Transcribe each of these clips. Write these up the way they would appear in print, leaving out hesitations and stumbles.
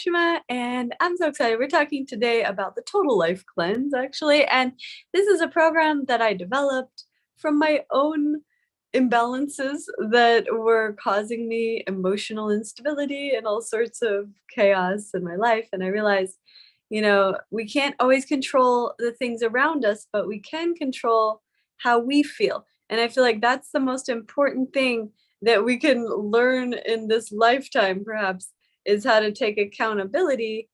Shima, and I'm so excited. We're talking today about the Total Life Cleanse, actually. And this is a program that I developed from my own imbalances that were causing me emotional instability and all sorts of chaos in my life. And I realized, we can't always control the things around us, but we can control how we feel. And I feel like that's the most important thing that we can learn in this lifetime, perhaps, is how to take accountability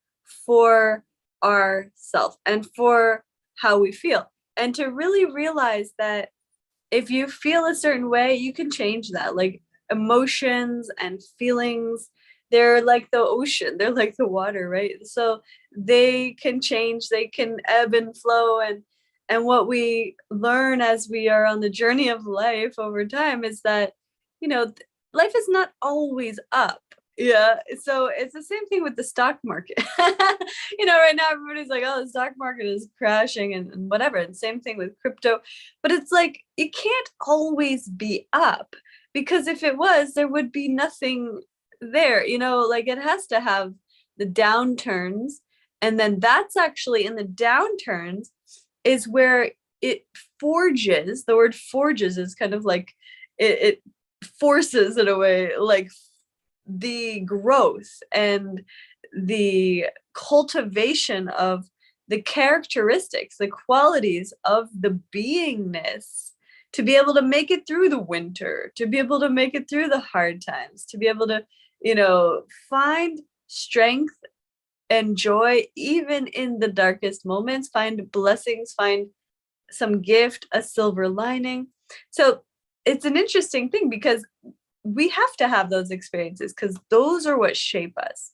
for ourself and for how we feel. And to really realize that if you feel a certain way, you can change that. Like emotions and feelings, they're like the ocean, they're like the water, right? So they can change, they can ebb and flow. And what we learn as we are on the journey of life over time is that, life is not always up. Yeah. So it's the same thing with the stock market. Right now everybody's like, oh, the stock market is crashing and whatever. And same thing with crypto. But it's like, it can't always be up, because if it was, there would be nothing there. Like it has to have the downturns. And then that's actually in the downturns is where it forges. The word forges is kind of like it forces in a way, like the growth and the cultivation of the characteristics, the qualities of the beingness to be able to make it through the winter, to be able to make it through the hard times, to be able to, find strength and joy even in the darkest moments, find blessings, find some gift, a silver lining. So it's an interesting thing because we have to have those experiences because those are what shape us.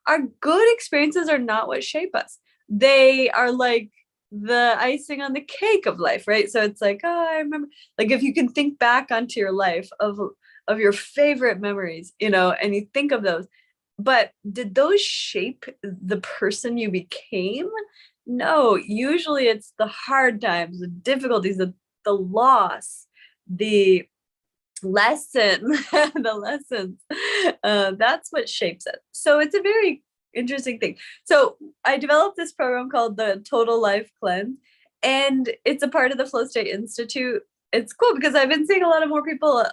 Our good experiences are not what shape us. They are like the icing on the cake of life, right? So it's like, oh, I remember, like if you can think back onto your life of your favorite memories, and you think of those, but did those shape the person you became? No, usually it's the hard times, the difficulties, the loss, the lesson, the lessons. That's what shapes it. So it's a very interesting thing. So I developed this program called the Total Life Cleanse, and it's a part of the Flow State Institute. It's cool because I've been seeing a lot of more people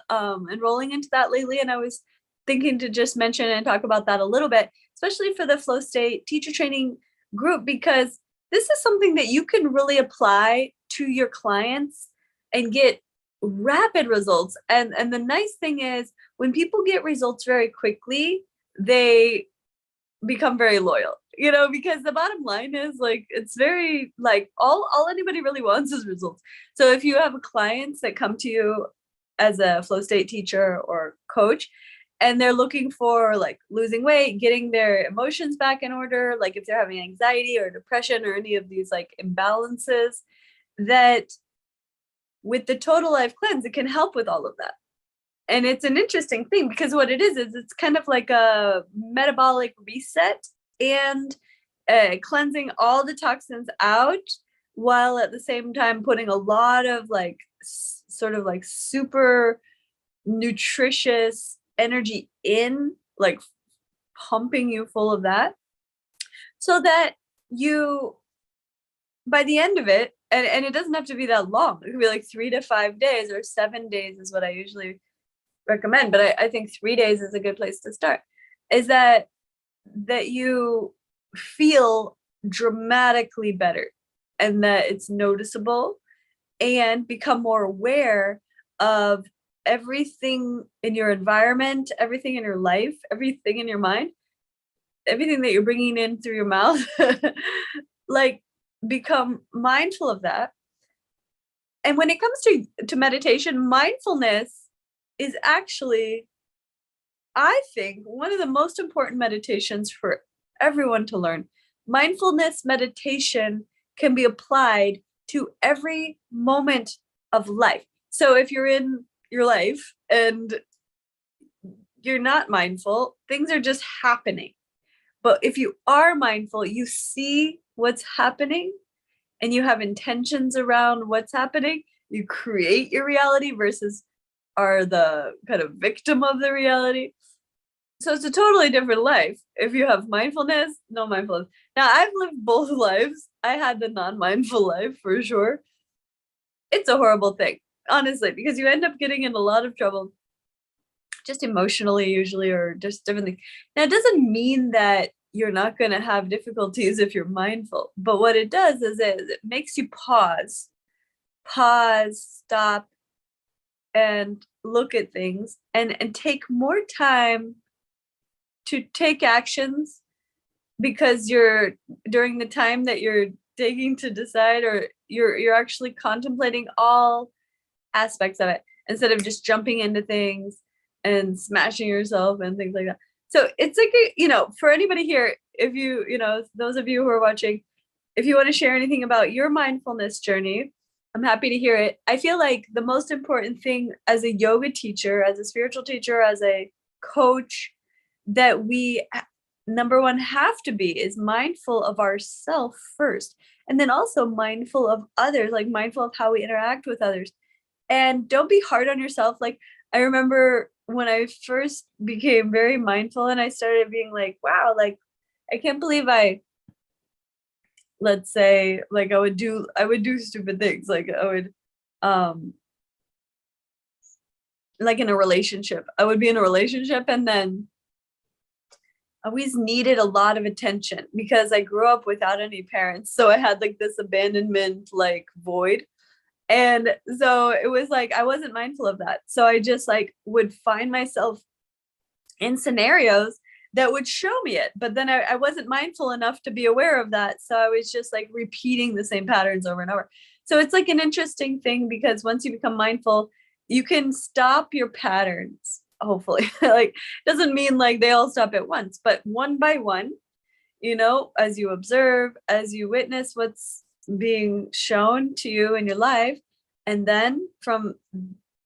enrolling into that lately, and I was thinking to just mention and talk about that a little bit, especially for the Flow State teacher training group, because this is something that you can really apply to your clients and get rapid results. And the nice thing is when people get results very quickly, they become very loyal, because the bottom line is like, it's very like all anybody really wants is results. So if you have clients that come to you as a flow state teacher or coach, and they're looking for like losing weight, getting their emotions back in order, like if they're having anxiety or depression or any of these like imbalances, that with the Total Life Cleanse, it can help with all of that. And it's an interesting thing because what it is it's kind of like a metabolic reset and cleansing all the toxins out, while at the same time putting a lot of like sort of like super nutritious energy in, like pumping you full of that, so that you, by the end of it, and it doesn't have to be that long. It could be like 3 to 5 days or 7 days is what I usually recommend. But I think 3 days is a good place to start, is that you feel dramatically better and that it's noticeable, and become more aware of everything in your environment, everything in your life, everything in your mind, everything that you're bringing in through your mouth. Like become mindful of that. And when it comes to meditation, mindfulness is actually, I think, one of the most important meditations for everyone to learn. Mindfulness meditation can be applied to every moment of life. So if you're in your life and you're not mindful, things are just happening. But if you are mindful, you see what's happening and you have intentions around what's happening. You create your reality versus are the kind of victim of the reality. So it's a totally different life if you have mindfulness, no mindfulness. Now, I've lived both lives. I had the non-mindful life for sure. It's a horrible thing, honestly, because you end up getting in a lot of trouble just emotionally usually, or just different things. Now, it doesn't mean that you're not going to have difficulties if you're mindful, but what it does is it makes you pause, stop, and look at things, and take more time to take actions, because you're, during the time that you're taking to decide, or you're actually contemplating all aspects of it, instead of just jumping into things and smashing yourself and things like that. So it's like for anybody here, if those of you who are watching, if you want to share anything about your mindfulness journey, I'm happy to hear it. I feel like the most important thing as a yoga teacher, as a spiritual teacher, as a coach, that we, number one, have to be is mindful of ourself first, and then also mindful of others, like mindful of how we interact with others. And don't be hard on yourself. Like, I remember when I first became very mindful and I started being like, wow, like I can't believe let's say, like I would do stupid things. Like I would like in a relationship, I would be in a relationship, and then I always needed a lot of attention because I grew up without any parents. So I had like this abandonment like void. And so it was like I wasn't mindful of that. So I just like would find myself in scenarios that would show me it. But then I wasn't mindful enough to be aware of that. So I was just like repeating the same patterns over and over. So it's like an interesting thing, because once you become mindful, you can stop your patterns, hopefully. Like, doesn't mean like they all stop at once, but one by one, as you observe, as you witness what's being shown to you in your life. And then from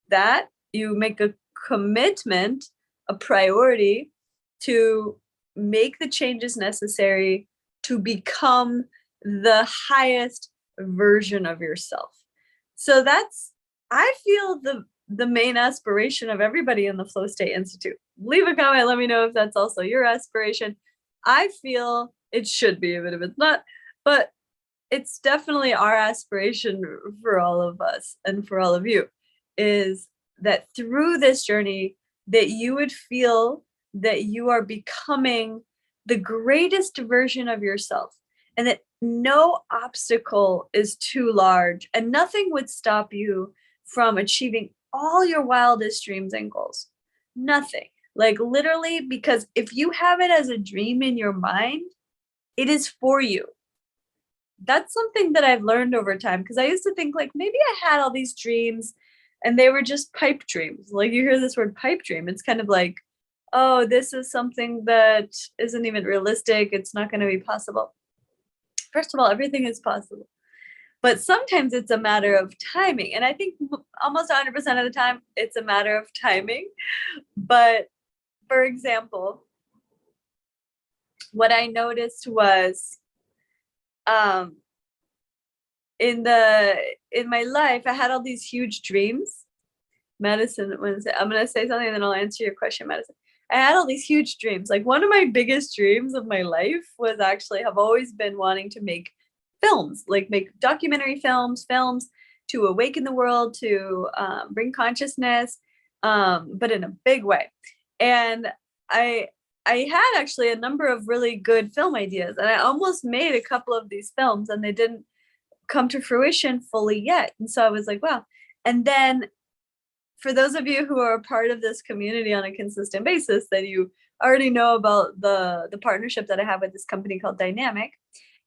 that, you make a commitment, a priority to make the changes necessary to become the highest version of yourself. So that's, I feel, the main aspiration of everybody in the Flow State Institute. Leave a comment, let me know if that's also your aspiration. I feel it should be, even if it's not, but it's definitely our aspiration for all of us and for all of you, is that through this journey that you would feel that you are becoming the greatest version of yourself, and that no obstacle is too large and nothing would stop you from achieving all your wildest dreams and goals. Nothing. Like, literally, because if you have it as a dream in your mind, it is for you. That's something that I've learned over time, because I used to think like maybe I had all these dreams and they were just pipe dreams. Like, you hear this word pipe dream, it's kind of like, oh, this is something that isn't even realistic. It's not going to be possible. First of all, everything is possible. But sometimes it's a matter of timing. And I think almost 100% of the time, it's a matter of timing. But for example, what I noticed was, um, in my life, I had all these huge dreams. Madison, I'm gonna say something and then I'll answer your question, Madison. I had all these huge dreams. Like, one of my biggest dreams of my life was actually have always been wanting to make films, like make documentary films to awaken the world, to bring consciousness, but in a big way. And I I had actually a number of really good film ideas, and I almost made a couple of these films, and they didn't come to fruition fully yet. And so I was like, wow. And then, for those of you who are a part of this community on a consistent basis, that you already know about the partnership that I have with this company called Dynamic.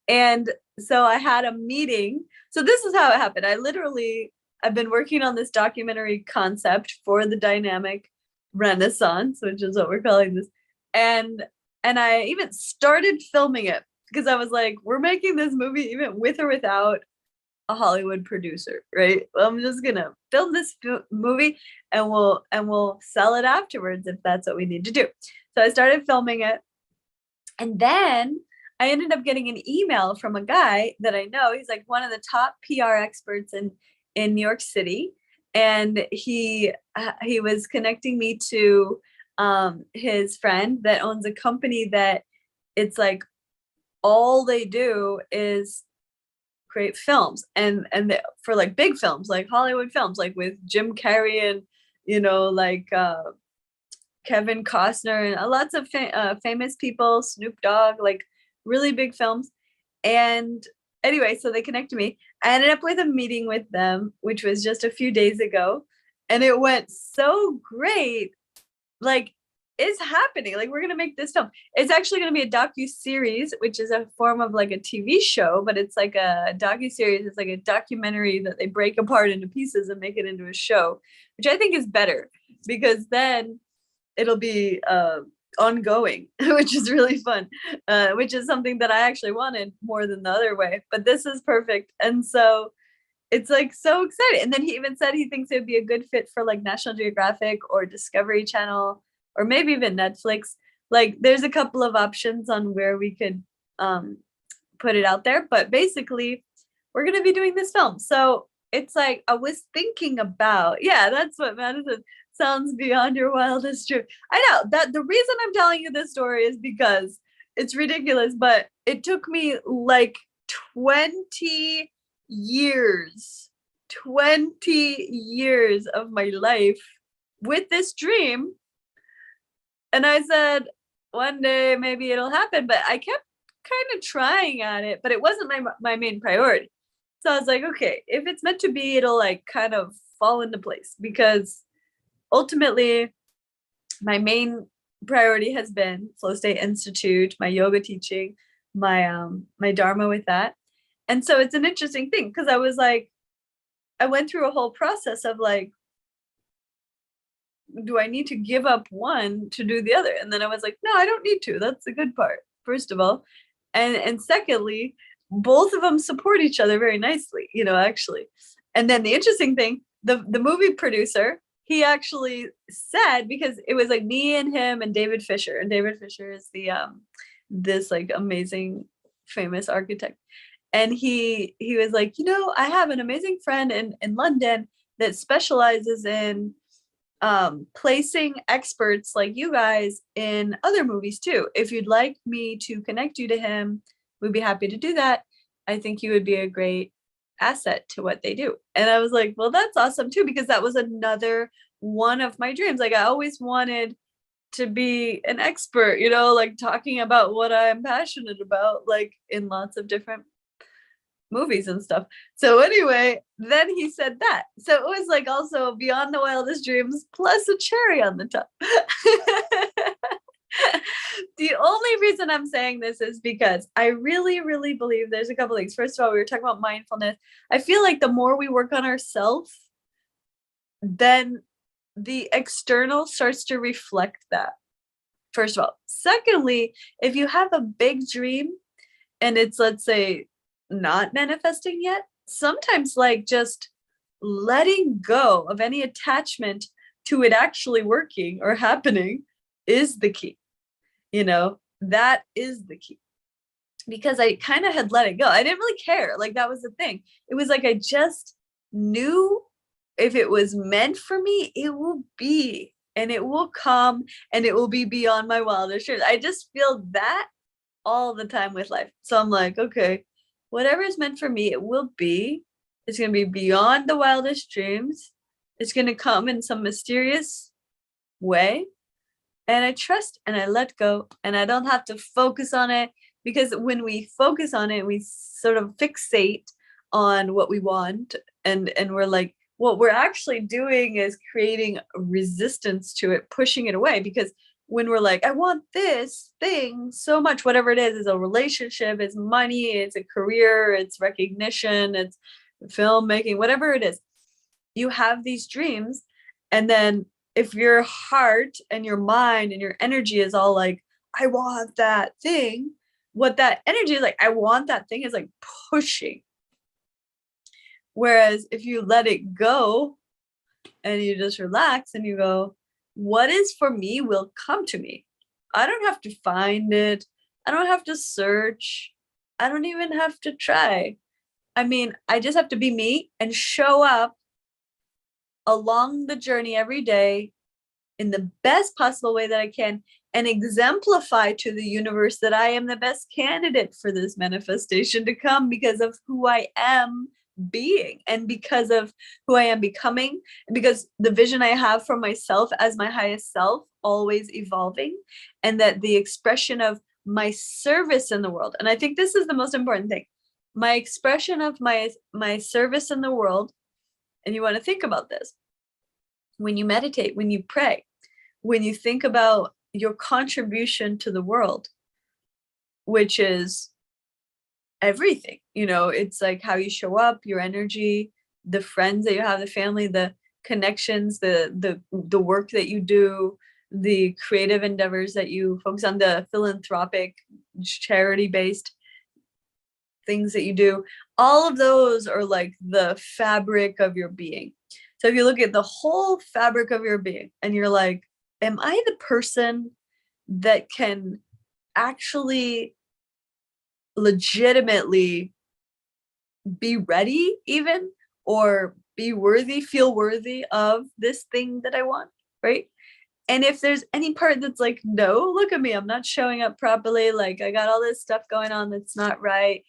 And so I had a meeting. So this is how it happened. I've been working on this documentary concept for the Dynamic Renaissance, which is what we're calling this. And I even started filming it, because I was like, we're making this movie even with or without a Hollywood producer, right? Well, I'm just gonna film this movie, and we'll sell it afterwards if that's what we need to do. So I started filming it, and then I ended up getting an email from a guy that I know. He's like one of the top PR experts in New York City, and he was connecting me to his friend that owns a company that it's like all they do is create films, for like big films, like Hollywood films, like with Jim Carrey and like Kevin Costner and lots of famous people, Snoop Dogg, like really big films. And anyway, so they connected me. I ended up with a meeting with them, which was just a few days ago, and it went so great. Like, it's happening. Like, we're gonna make this film. It's actually gonna be a docu-series, which is a form of like a TV show, but it's like a docu-series. It's like a documentary that they break apart into pieces and make it into a show, which I think is better because then it'll be ongoing, which is really fun, which is something that I actually wanted more than the other way. But this is perfect. And so it's like so exciting. And then he even said he thinks it would be a good fit for like National Geographic or Discovery Channel or maybe even Netflix. Like there's a couple of options on where we could put it out there. But basically, we're going to be doing this film. So it's like I was thinking about, yeah, that's what Madison sounds beyond your wildest dream. I know that the reason I'm telling you this story is because it's ridiculous, but it took me like 20 years, 20 years of my life with this dream. And I said, one day maybe it'll happen, but I kept kind of trying at it, but it wasn't my main priority. So I was like, okay, if it's meant to be, it'll like kind of fall into place because ultimately my main priority has been Flow State Institute, my yoga teaching, my dharma with that. And so it's an interesting thing because I was like, I went through a whole process of like, do I need to give up one to do the other? And then I was like, no, I don't need to. That's the good part, first of all. And secondly, both of them support each other very nicely, actually. And then the interesting thing, the movie producer, he actually said, because it was like me and him and David Fisher, and David Fisher is the this like amazing famous architect. And he was like, I have an amazing friend in London that specializes in placing experts like you guys in other movies too. If you'd like me to connect you to him, we'd be happy to do that. I think you would be a great asset to what they do. And I was like, well, that's awesome too, because that was another one of my dreams. Like I always wanted to be an expert, like talking about what I'm passionate about, like in lots of different movies and stuff. So anyway, then he said that. So it was like also beyond the wildest dreams plus a cherry on the top. The only reason I'm saying this is because I really, really believe there's a couple things. First of all, we were talking about mindfulness. I feel like the more we work on ourselves, then the external starts to reflect that. First of all. Secondly, if you have a big dream and it's, let's say, not manifesting yet, sometimes like just letting go of any attachment to it actually working or happening is the key. That is the key, because I kind of had let it go. I didn't really care. Like that was the thing. It was like I just knew if it was meant for me, it will be, and it will come, and it will be beyond my wildest dreams. I just feel that all the time with life. So I'm like, okay, whatever is meant for me, it will be. It's going to be beyond the wildest dreams. It's going to come in some mysterious way. And I trust and I let go, and I don't have to focus on it, because when we focus on it, we sort of fixate on what we want. And we're like, what we're actually doing is creating resistance to it, pushing it away. Because when we're like, I want this thing so much, whatever it is a relationship, it's money, it's a career, it's recognition, it's filmmaking, whatever it is, you have these dreams. And then if your heart and your mind and your energy is all like, I want that thing, what that energy is like, I want that thing, is like pushing. Whereas if you let it go and you just relax and you go, what is for me will come to me. I don't have to find it. I don't have to search. I don't even have to try. I mean, I just have to be me and show up along the journey every day in the best possible way that I can, and exemplify to the universe that I am the best candidate for this manifestation to come because of who I am being, and because of who I am becoming, and because the vision I have for myself as my highest self always evolving, and that the expression of my service in the world, and I think this is the most important thing, my expression of my service in the world. And you want to think about this when you meditate, when you pray, when you think about your contribution to the world, which is everything, it's like how you show up, your energy, the friends that you have, the family, the connections, the work that you do, the creative endeavors that you focus on, the philanthropic, charity-based things that you do. All of those are like the fabric of your being. So if you look at the whole fabric of your being and you're like, am I the person that can actually legitimately be ready even, or be worthy, feel worthy of this thing that I want, right? And if there's any part that's like, no, look at me, I'm not showing up properly, like I got all this stuff going on that's not right,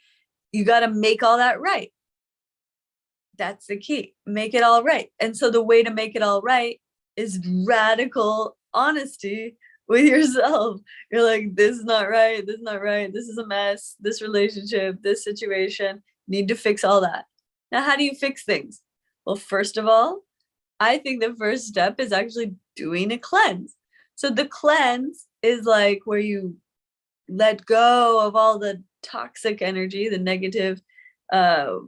you got to make all that right. That's the key. Make it all right. And so the way to make it all right is radical honesty with yourself. You're like, this is not right. This is not right. This is a mess. This relationship, this situation, need to fix all that. Now, how do you fix things? Well, first of all, I think the first step is actually doing a cleanse. So the cleanse is like where you let go of all the toxic energy, the negative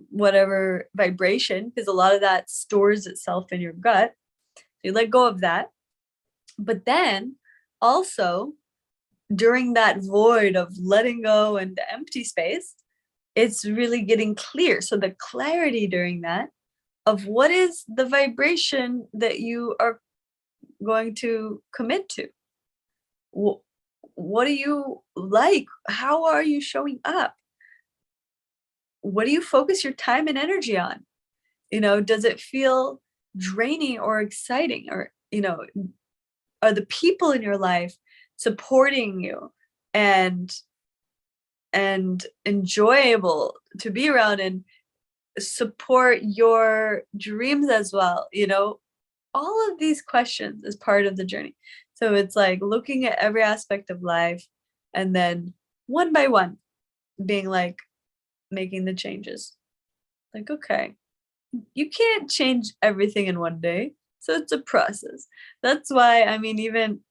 whatever vibration, because a lot of that stores itself in your gut. So you let go of that. But then also during that void of letting go and the empty space, it's really getting clear. So the clarity during that of what is the vibration that you are going to commit to. What do you like? How are you showing up? What do you focus your time and energy on? Does it feel draining or exciting? Or, are the people in your life supporting you and enjoyable to be around and support your dreams as well? All of these questions is part of the journey. So it's like looking at every aspect of life and then one by one being like, making the changes. Like, okay, you can't change everything in one day. So it's a process. That's why, even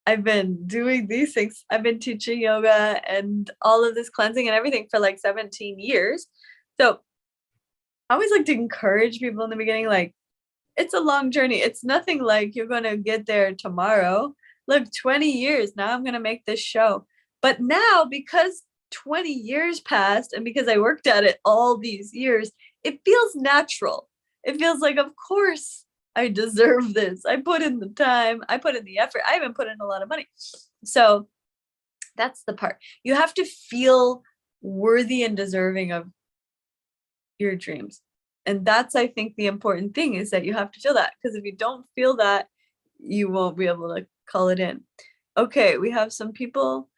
I've been doing these things. I've been teaching yoga and all of this cleansing and everything for like 17 years. So I always like to encourage people in the beginning, like, it's a long journey. It's nothing like you're going to get there tomorrow. Look, 20 years, now I'm going to make this show. But now, because 20 years passed and because I worked at it all these years, it feels natural. It feels like, of course, I deserve this. I put in the time, I put in the effort, I even put in a lot of money. So that's the part. You have to feel worthy and deserving of your dreams. And that's, I think, the important thing is that you have to feel that, because if you don't feel that, you won't be able to call it in. Okay, we have some people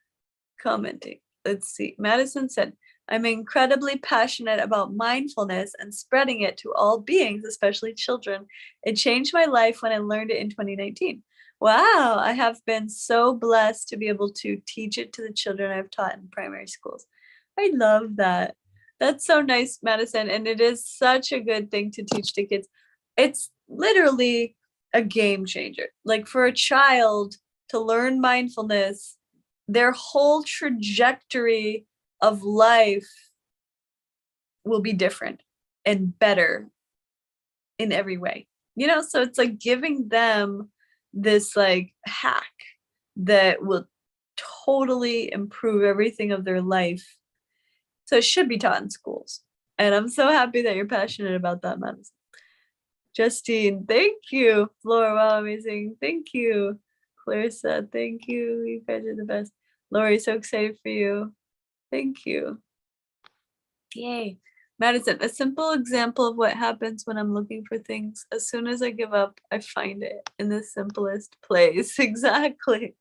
commenting. Let's see. Madison said, I'm incredibly passionate about mindfulness and spreading it to all beings, especially children. It changed my life when I learned it in 2019. Wow, I have been so blessed to be able to teach it to the children I've taught in primary schools. I love that. That's so nice, Madison. And it is such a good thing to teach to kids. It's literally a game changer. Like for a child to learn mindfulness, their whole trajectory of life will be different and better in every way. So it's like giving them this like hack that will totally improve everything of their life. So it should be taught in schools. And I'm so happy that you're passionate about that, Madison. Justine, thank you. Laura, wow, amazing. Thank you. Clarissa, thank you. You guys are the best. Lori, so excited for you. Thank you. Yay. Madison, a simple example of what happens when I'm looking for things. As soon as I give up, I find it in the simplest place. Exactly.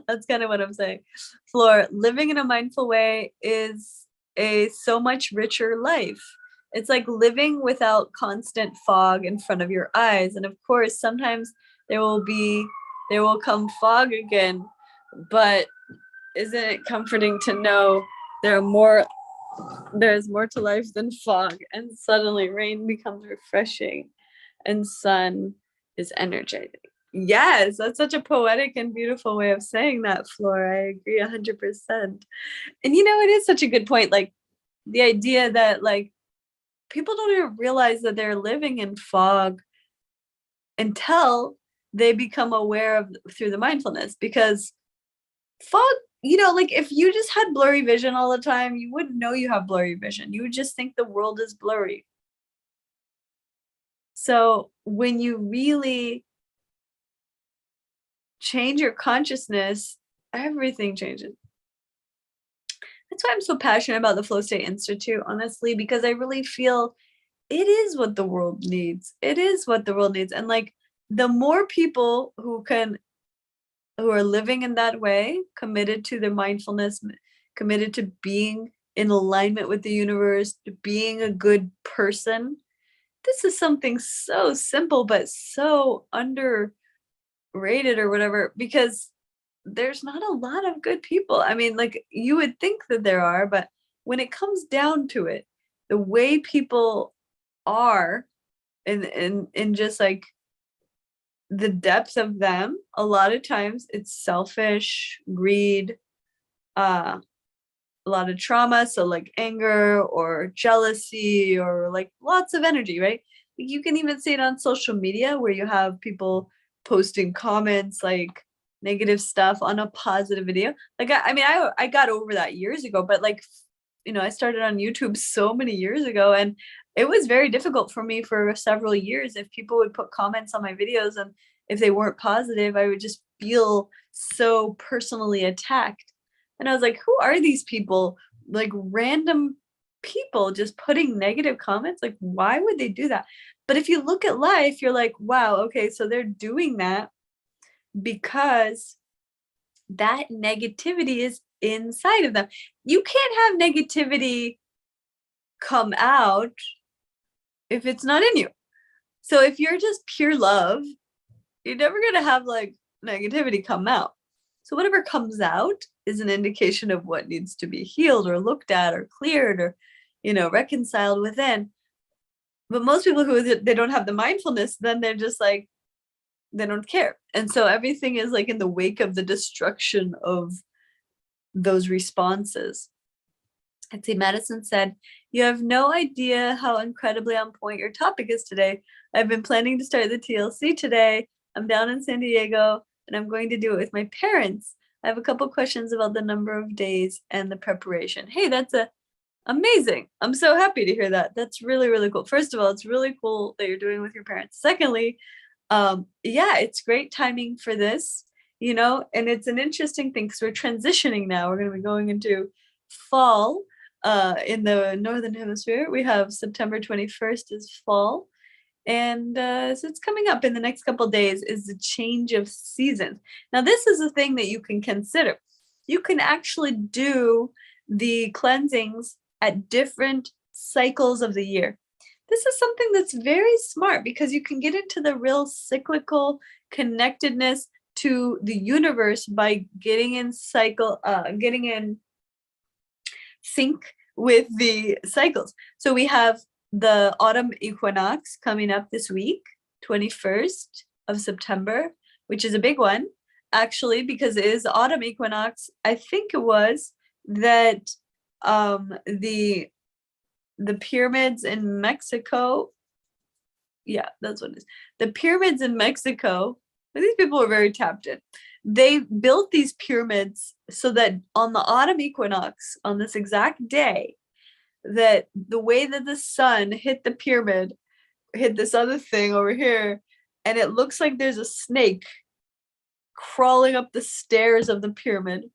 That's kind of what I'm saying. Floor, living in a mindful way is a so much richer life. It's like living without constant fog in front of your eyes. And of course, sometimes there will be there will come fog again, but isn't it comforting to know there are more there's more to life than fog, and suddenly rain becomes refreshing and sun is energizing. Yes, that's such a poetic and beautiful way of saying that, Flora. I agree 100%. And it is such a good point. Like the idea that like people don't even realize that they're living in fog until they become aware of through the mindfulness, because fog, like if you just had blurry vision all the time, you wouldn't know you have blurry vision. You would just think the world is blurry. So when you really change your consciousness, everything changes. That's why I'm so passionate about the Flow State Institute, honestly, because I really feel it is what the world needs. It is what the world needs. And like the more people who are living in that way, committed to their mindfulness, committed to being in alignment with the universe, to being a good person. This is something so simple, but so underrated or whatever, because there's not a lot of good people. I mean, like you would think that there are, but when it comes down to it, the way people are in just like the depth of them, a lot of times it's selfish, greed, uh, a lot of trauma, so like anger or jealousy or like lots of energy, right? You can even see it on social media where you have people posting comments like negative stuff on a positive video. Like I got over that years ago, but like I started on YouTube so many years ago, and it was very difficult for me for several years if people would put comments on my videos, and if they weren't positive, I would just feel so personally attacked. And I was like, who are these people? Like random people just putting negative comments. Like, why would they do that? But if you look at life, you're like, wow, okay, so they're doing that because that negativity is inside of them. You can't have negativity come out if it's not in you. So if you're just pure love, you're never going to have like negativity come out. So whatever comes out is an indication of what needs to be healed or looked at or cleared or, reconciled within. But most people who they don't have the mindfulness, then they're just like, they don't care. And so everything is like in the wake of the destruction of those responses. I'd say Madison said, you have no idea how incredibly on point your topic is today. I've been planning to start the TLC today. I'm down in San Diego and I'm going to do it with my parents. I have a couple questions about the number of days and the preparation. Hey, that's amazing. I'm so happy to hear that. That's really, really cool. First of all, it's really cool that you're doing with your parents. Secondly, yeah, it's great timing for this, and it's an interesting thing because we're transitioning now. We're going to be going into fall in the Northern Hemisphere. We have September 21st is fall. And so it's coming up in the next couple of days is the change of seasons. Now, this is a thing that you can consider. You can actually do the cleansings at different cycles of the year. This is something that's very smart because you can get into the real cyclical connectedness to the universe by getting in sync with the cycles. So we have the autumn equinox coming up this week, 21st of September, which is a big one, actually, because it is the autumn equinox. I think it was that the pyramids in Mexico, yeah, that's what it is. The pyramids in Mexico, these people are very tapped in. They built these pyramids so that on the autumn equinox, on this exact day, that the way that the sun hit the pyramid, hit this other thing over here, and it looks like there's a snake crawling up the stairs of the pyramid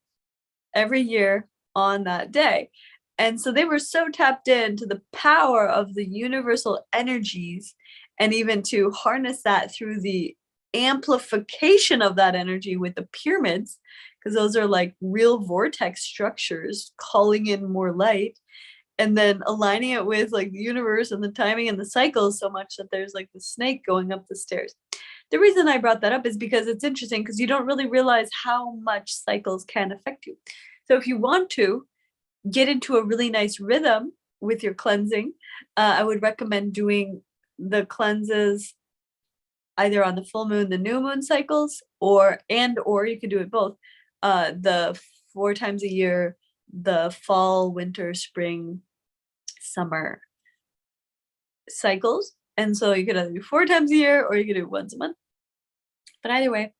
every year on that day. And so they were so tapped into the power of the universal energies, and even to harness that through the amplification of that energy with the pyramids, because those are like real vortex structures calling in more light, and then aligning it with like the universe and the timing and the cycles so much that there's like the snake going up the stairs. The reason I brought that up is because it's interesting, because you don't really realize how much cycles can affect you. So if you want to get into a really nice rhythm with your cleansing, I would recommend doing the cleanses either on the full moon, the new moon cycles, or you could do it both. The 4 times a year, the fall, winter, spring, summer cycles. And so you could either do 4 times a year or you could do it once a month. But either way,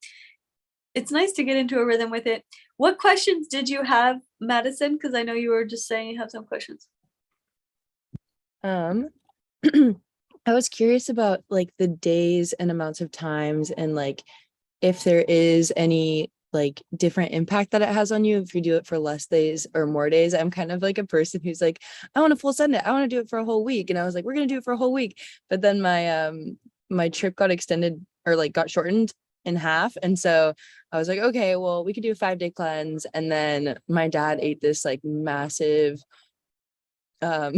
it's nice to get into a rhythm with it. What questions did you have, Madison? Because I know you were just saying you have some questions. I was curious about like the days and amounts of times, and like if there is any like different impact that it has on you if you do it for less days or more days. I'm kind of like a person who's like, I want to full send it. I want to do it for a whole week. And I was like, we're going to do it for a whole week. But then my trip got extended, or like got shortened in half. And so I was like, okay, well, we could do a 5-day cleanse. And then my dad ate this like massive what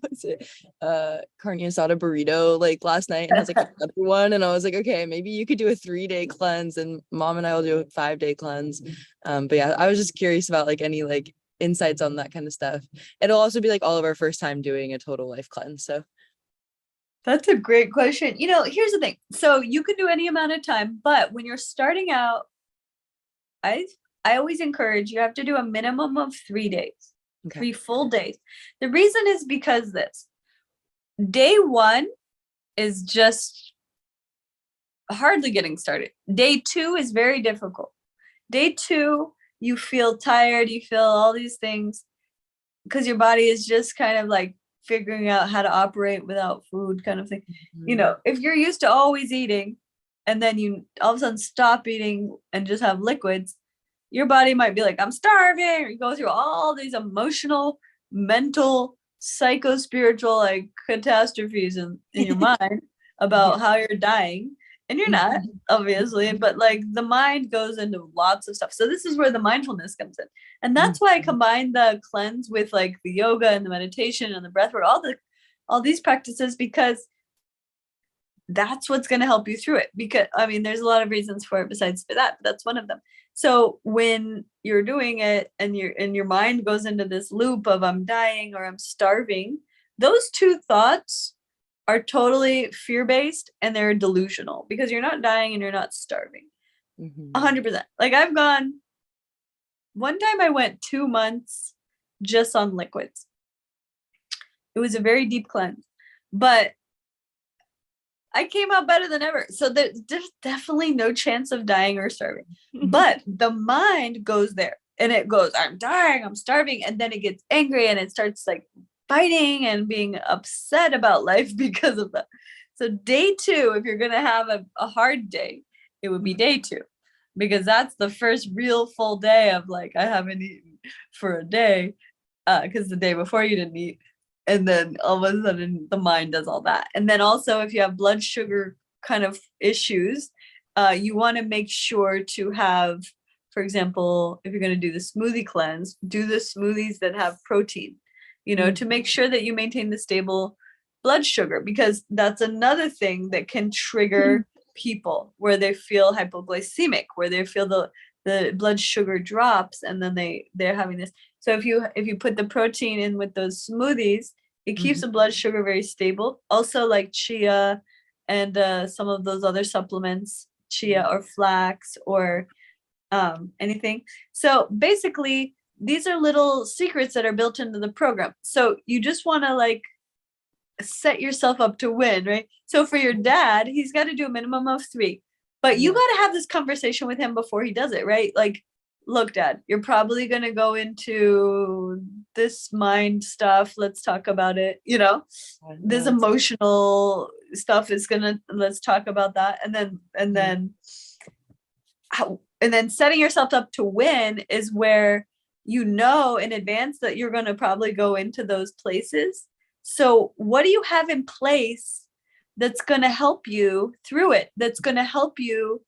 was it, carne asada burrito like last night, and I was like, another one, and I was like, okay, maybe you could do a 3-day cleanse, and mom and I will do a 5-day cleanse. But yeah, I was just curious about like any like insights on that kind of stuff. It'll also be like all of our first time doing a total life cleanse, so That's a great question. Here's the thing. So you can do any amount of time, but when you're starting out, I always encourage you have to do a minimum of 3 days. okay. 3 full days. The reason is because day 1 is just hardly getting started. Day 2 is very difficult. Day 2, you feel tired, you feel all these things because your body is just kind of like figuring out how to operate without food, kind of thing. Mm-hmm. If you're used to always eating and then you all of a sudden stop eating and just have liquids, your body might be like, I'm starving, or you go through all these emotional, mental, psycho-spiritual like catastrophes in your mind about how you're dying. And you're not, obviously, but like the mind goes into lots of stuff. So this is where the mindfulness comes in. And that's why I combine the cleanse with like the yoga and the meditation and the breath work, all these practices, because that's what's going to help you through it. Because there's a lot of reasons for it besides for that, but that's one of them. So when you're doing it and your mind goes into this loop of I'm dying or I'm starving, those two thoughts are totally fear-based, and they're delusional, because you're not dying and you're not starving. 100%. Like one time I went 2 months just on liquids. It was a very deep cleanse, but I came out better than ever. So there's definitely no chance of dying or starving. But the mind goes there and it goes, I'm dying, I'm starving. And then it gets angry and it starts like fighting and being upset about life because of that. So day 2, if you're going to have a hard day, it would be day 2, because that's the first real full day of like, I haven't eaten for a day, because the day before you didn't eat. And then all of a sudden the mind does all that. And then also if you have blood sugar kind of issues, you want to make sure to have, for example, if you're going to do the smoothie cleanse, do the smoothies that have protein, to make sure that you maintain the stable blood sugar, because that's another thing that can trigger people where they feel hypoglycemic, where they feel the blood sugar drops, and then they're having this. So if you put the protein in with those smoothies, it keeps the blood sugar very stable. Also like chia and some of those other supplements, chia or flax or anything. So basically, these are little secrets that are built into the program. So you just want to like set yourself up to win, right? So for your dad, he's got to do a minimum of 3, but you got to have this conversation with him before he does it, right? Like, look, Dad, you're probably going to go into this mind stuff. Let's talk about it. This emotional stuff is let's talk about that. And then setting yourself up to win is where you know in advance that you're going to probably go into those places. So what do you have in place that's going to help you through it, that's going to help you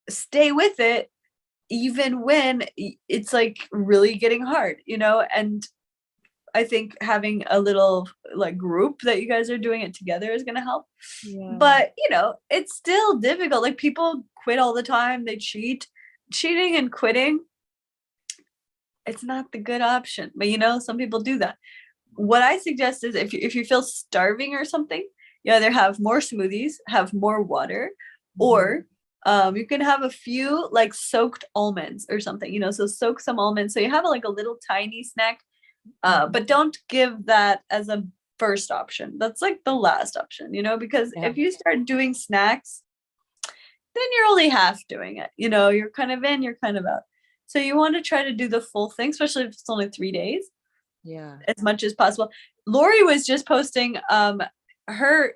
stay with it even when it's like really getting hard, you know? And I think having a little like group that you guys are doing it together is going to help. Yeah. But, you know, it's still difficult. Like people quit all the time. They cheat. Cheating and quitting, it's not the good option. But, you know, some people do that. What I suggest is if you feel starving or something, you either have more smoothies, have more water, or you can have a few like soaked almonds or something, you know, so soak some almonds. So you have like a little tiny snack, but don't give that as a first option. That's like the last option, you know, because if you start doing snacks, then you're only half doing it. You know, you're kind of in, you're kind of out. So you want to try to do the full thing, especially if it's only 3 days. Yeah. As much as possible. Lori was just posting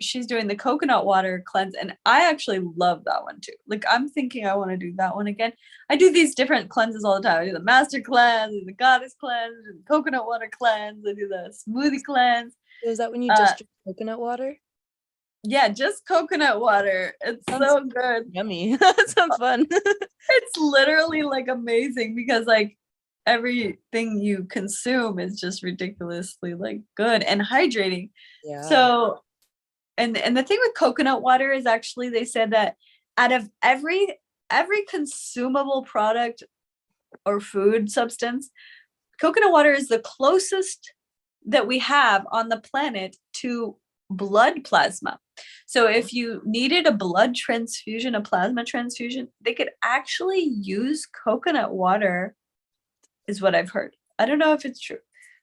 she's doing the coconut water cleanse, and I actually love that one too. Like I'm thinking I want to do that one again. I do these different cleanses all the time. I do the master cleanse, I do the goddess cleanse, I do the coconut water cleanse, I do the smoothie cleanse. So is that when you just drink coconut water? Yeah, just coconut water. It's so good. Yummy. That sounds fun. It's literally like amazing because like everything you consume is just ridiculously like good and hydrating. Yeah. So and the thing with coconut water is actually they said that out of every consumable product or food substance, coconut water is the closest that we have on the planet to blood plasma. So if you needed a blood transfusion, a plasma transfusion, they could actually use coconut water, is what I've heard. I don't know if it's true.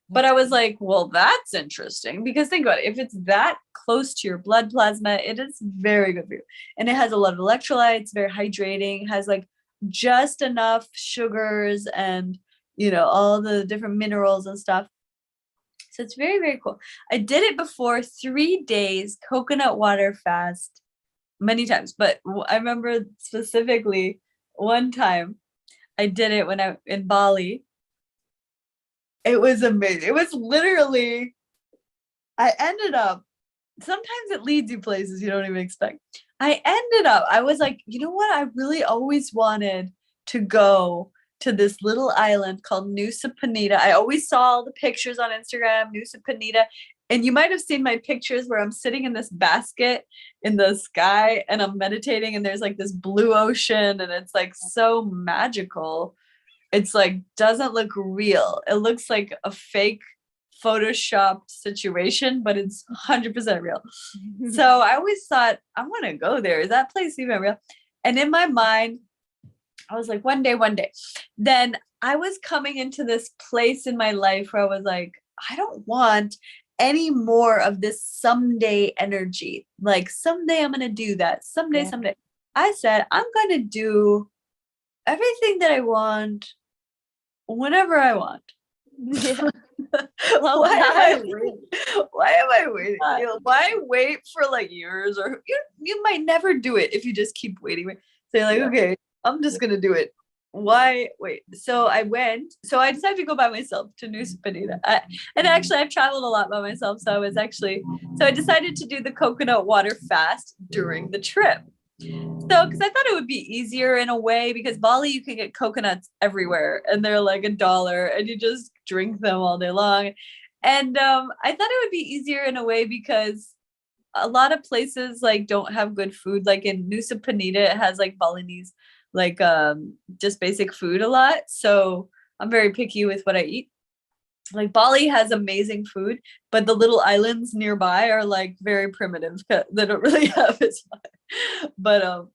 But I was like, well, that's interesting because think about it. If it's that close to your blood plasma, it is very good for you. And it has a lot of electrolytes, very hydrating, has like just enough sugars and, you know, all the different minerals and stuff. So it's very, very cool. I did it before, 3 days, coconut water fast many times. But I remember specifically one time I did it when I in Bali. It was amazing. It was literally, I ended up, sometimes it leads you places you don't even expect. I was like, you know what? I really always wanted to go to this little island called Nusa Penida. I always saw all the pictures on Instagram, Nusa Penida. And you might have seen my pictures where I'm sitting in this basket in the sky and I'm meditating and there's like this blue ocean and it's like so magical. It's like doesn't look real. It looks like a fake photoshopped situation, but it's 100% real. So I always thought, I want to go there. Is that place even real? And in my mind, I was like, one day. Then I was coming into this place in my life where I was like, I don't want any more of this someday energy. Like someday I'm going to do that. Someday. I said, I'm going to do everything that I want whenever I want. Yeah. Why am I waiting? You know, why wait for like years, or you might never do it if you just keep waiting. So you're like, okay, I'm just gonna do it. Why wait? So I decided to go by myself to Nusa Penida. And actually I've traveled a lot by myself. So I decided to do the coconut water fast during the trip. So, because I thought it would be easier in a way, because Bali, you can get coconuts everywhere and they're like $1 and you just drink them all day long. And I thought it would be easier in a way because a lot of places like don't have good food. Like in Nusa Penida, it has like Balinese, like just basic food a lot. So I'm very picky with what I eat. Like Bali has amazing food, but the little islands nearby are like very primitive. They don't really have as much. But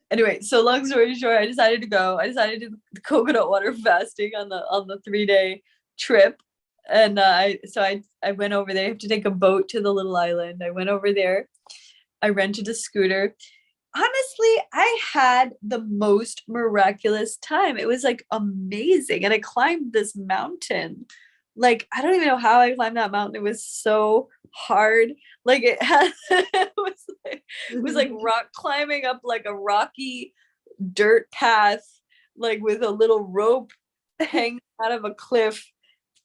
anyway, so long story short, I decided to go. I decided to do the coconut water fasting on the 3-day trip. And I went over there. You have to take a boat to the little island. I went over there. I rented a scooter. Honestly, I had the most miraculous time. It was like amazing. And I climbed this mountain. Like, I don't even know how I climbed that mountain. It was so hard. Like it was like rock climbing up like a rocky dirt path, like with a little rope hanging out of a cliff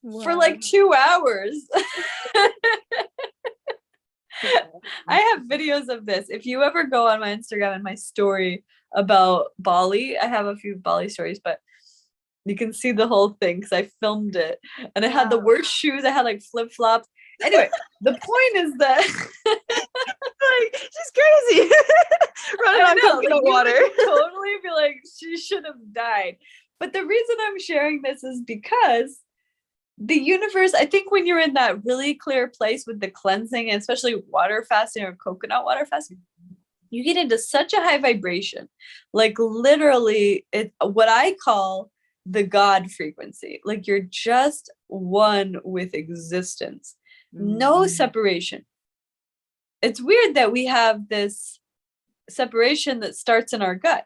for Wow. like 2 hours. I have videos of this. If you ever go on my Instagram and my story about Bali, I have a few Bali stories, but you can see the whole thing because I filmed it. And I had the worst shoes. I had like flip flops. Anyway, the point is that Like, she's crazy. Running on coconut water. You would totally be like, she should have died. But the reason I'm sharing this is because the universe, I think when you're in that really clear place with the cleansing, and especially water fasting or coconut water fasting, you get into such a high vibration. Like literally, it what I call the God frequency. Like you're just one with existence. No separation. It's weird that we have this separation that starts in our gut,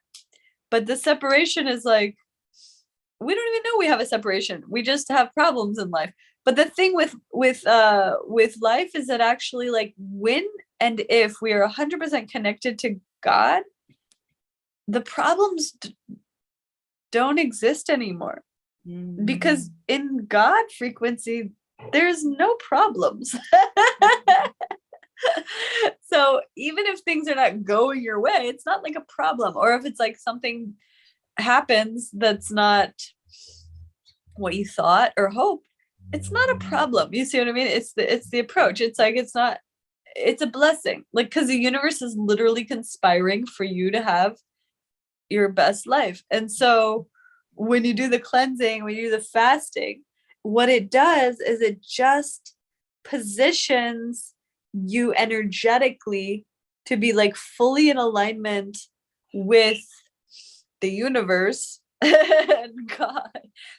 but the separation is like, we don't even know we have a separation. We just have problems in life. But the thing with life is that actually, like, when and if we are 100% connected to God, the problems don't exist anymore. Because in God frequency, there's no problems. So even if things are not going your way, it's not like a problem. Or if it's like something happens that's not what you thought or hoped, it's not a problem. You see what I mean? It's the approach. It's like, it's a blessing. Like, because the universe is literally conspiring for you to have your best life. And so when you do the cleansing, when you do the fasting, what it does is it just positions you energetically to be like fully in alignment with the universe and God.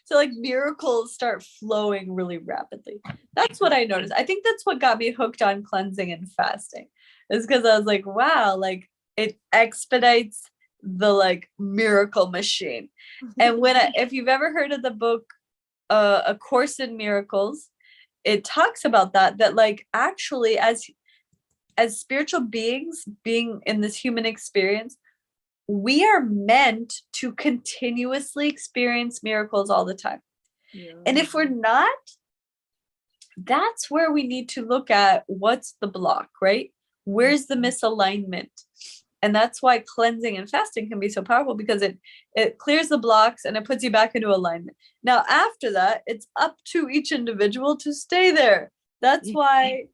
So like miracles start flowing really rapidly. That's what I noticed. I think that's what got me hooked on cleansing and fasting, is because I was like, wow, like it expedites the like miracle machine. And if you've ever heard of the book A Course in Miracles, it talks about that like actually as spiritual beings being in this human experience, we are meant to continuously experience miracles all the time. Yeah. And if we're not, that's where we need to look at what's the block, right? Where's the misalignment? And that's why cleansing and fasting can be so powerful, because it clears the blocks and it puts you back into alignment. Now, after that, it's up to each individual to stay there. That's why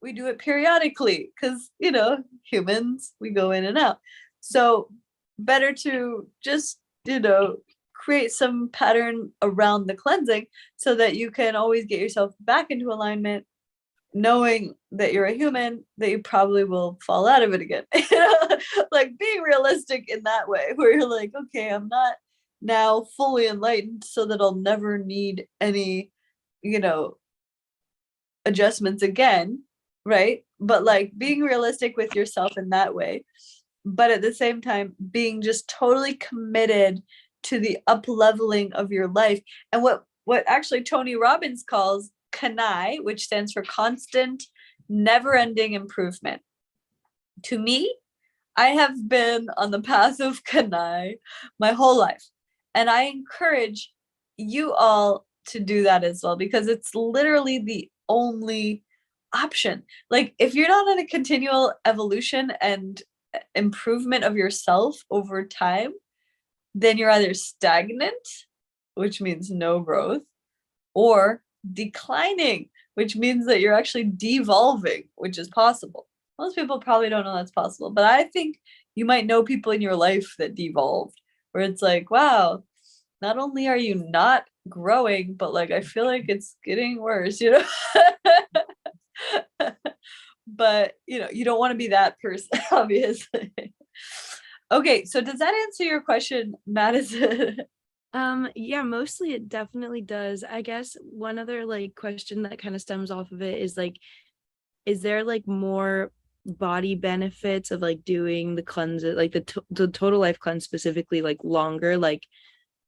we do it periodically, because, humans, we go in and out. So better to just, create some pattern around the cleansing so that you can always get yourself back into alignment, knowing that you're a human, that you probably will fall out of it again. Like being realistic in that way, where you're like, okay, I'm not now fully enlightened so that I'll never need any, adjustments again, right? But like being realistic with yourself in that way, but at the same time being just totally committed to the up leveling of your life. And what actually Tony Robbins calls CANI, which stands for constant, never-ending improvement. To me, I have been on the path of CANI my whole life. And I encourage you all to do that as well, because it's literally the only option. Like, if you're not in a continual evolution and improvement of yourself over time, then you're either stagnant, which means no growth, or declining, which means that you're actually devolving, which is possible. Most people probably don't know that's possible, but I think you might know people in your life that devolved, where it's like, wow, not only are you not growing, but like I feel like it's getting worse, But you don't want to be that person, obviously. Okay, so does that answer your question, Madison? Yeah, mostly it definitely does. I guess one other like question that kind of stems off of it is like, is there like more body benefits of like doing the cleanse, like the total life cleanse specifically, like longer, like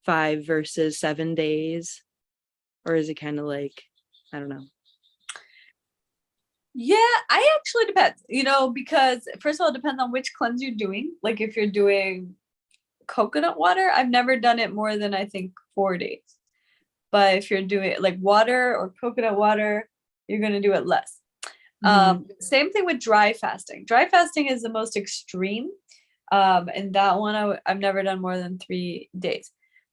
5 versus 7 days? Or is it kind of like, I don't know. Yeah, I actually depends, because first of all, it depends on which cleanse you're doing. Like if you're doing coconut water, I've never done it more than I think 4 days. But if you're doing like water or coconut water, you're going to do it less. Same thing with dry fasting. Dry fasting is the most extreme. And that one I've never done more than 3 days.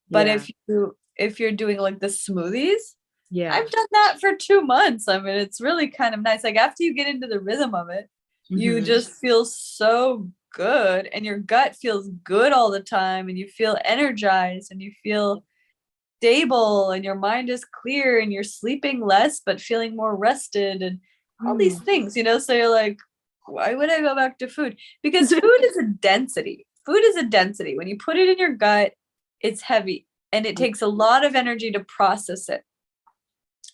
But if you're doing like the smoothies, I've done that for 2 months. I mean, it's really kind of nice. Like after you get into the rhythm of it, you just feel so good and your gut feels good all the time and you feel energized and you feel stable and your mind is clear and you're sleeping less but feeling more rested and all these things, so you're like, why would I go back to food? Because food is a density. Food is a density. When you put it in your gut, it's heavy and it takes a lot of energy to process it.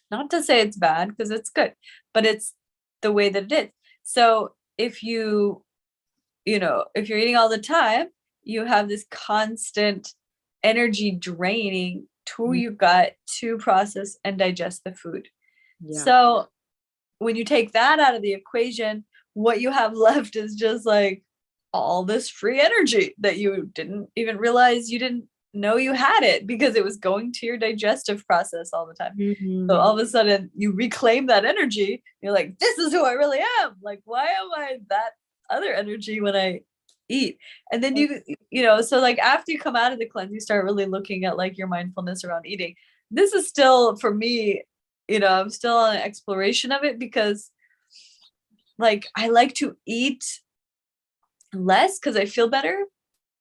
Not to say it's bad because it's good, but it's the way that it is. So if you're eating all the time, you have this constant energy draining to your gut to process and digest the food. So when you take that out of the equation, what you have left is just like all this free energy that you didn't even realize you didn't know you had it because it was going to your digestive process all the time. So all of a sudden you reclaim that energy. You're like, this is who I really am. Like, why am I that other energy when I eat? And then so like after you come out of the cleanse, you start really looking at like your mindfulness around eating. This is still for me, I'm still on an exploration of it because like I like to eat less because I feel better,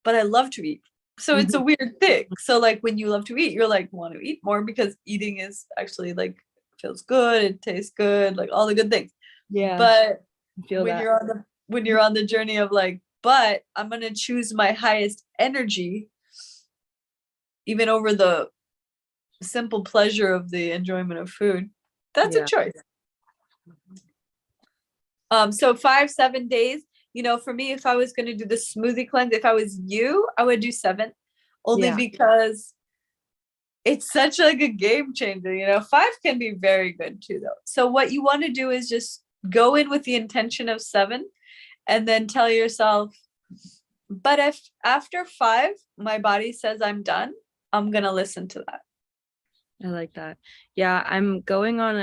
but I love to eat. So it's a weird thing. So like when you love to eat, you're like want to eat more because eating is actually like feels good, it tastes good, like all the good things. But when you're on the journey of like, but I'm gonna choose my highest energy even over the simple pleasure of the enjoyment of food. That's a choice. So 5-7 days, for me, if I was going to do the smoothie cleanse, if I was you, I would do 7 only because it's such like a game changer. 5 can be very good too though. So what you want to do is just go in with the intention of 7 and then tell yourself, but if after 5, my body says I'm done, I'm going to listen to that. I like that. Yeah, I'm going on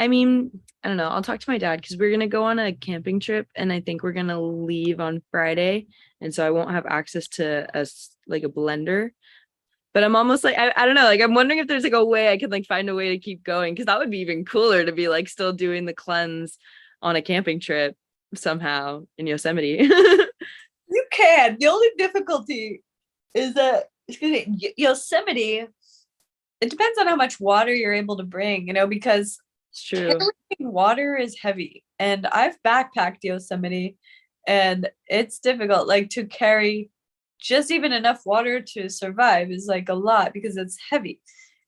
I don't know. I'll talk to my dad because we're going to go on a camping trip and I think we're going to leave on Friday. And so I won't have access to a blender. But I'm almost like, I don't know, like I'm wondering if there's like a way I could like find a way to keep going because that would be even cooler to be like still doing the cleanse on a camping trip somehow in Yosemite. You can. The only difficulty is that Yosemite, it depends on how much water you're able to bring, because it's true. Carrying water is heavy. And I've backpacked Yosemite and it's difficult, like to carry just even enough water to survive is like a lot because it's heavy.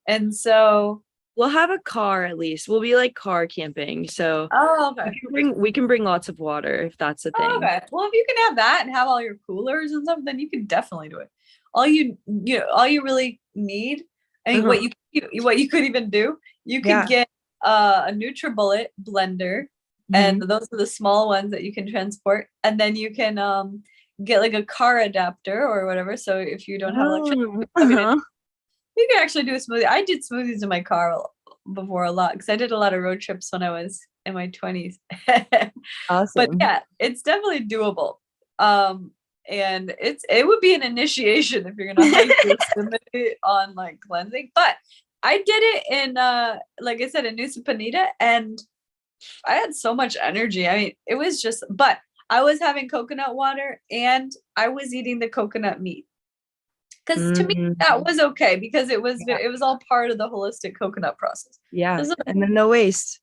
And so we'll have a car at least. We'll be like car camping. So okay. we can bring lots of water if that's a thing. Okay. Well, if you can have that and have all your coolers and stuff, then you can definitely do it. All you really need, I mean, what you could even do, you could get a NutriBullet blender, and those are the small ones that you can transport, and then you can get like a car adapter or whatever. So if you don't have electricity, you can actually do a smoothie. I did smoothies in my car before a lot because I did a lot of road trips when I was in my 20s. Awesome. But yeah, it's definitely doable. And it would be an initiation if you're gonna hike Yosemite on like cleansing. But I did it in like I said, in Nusa Penida, and I had so much energy. I mean, it was just, but I was having coconut water and I was eating the coconut meat. Because to me that was okay because it was all part of the holistic coconut process. Yeah. And then no waste.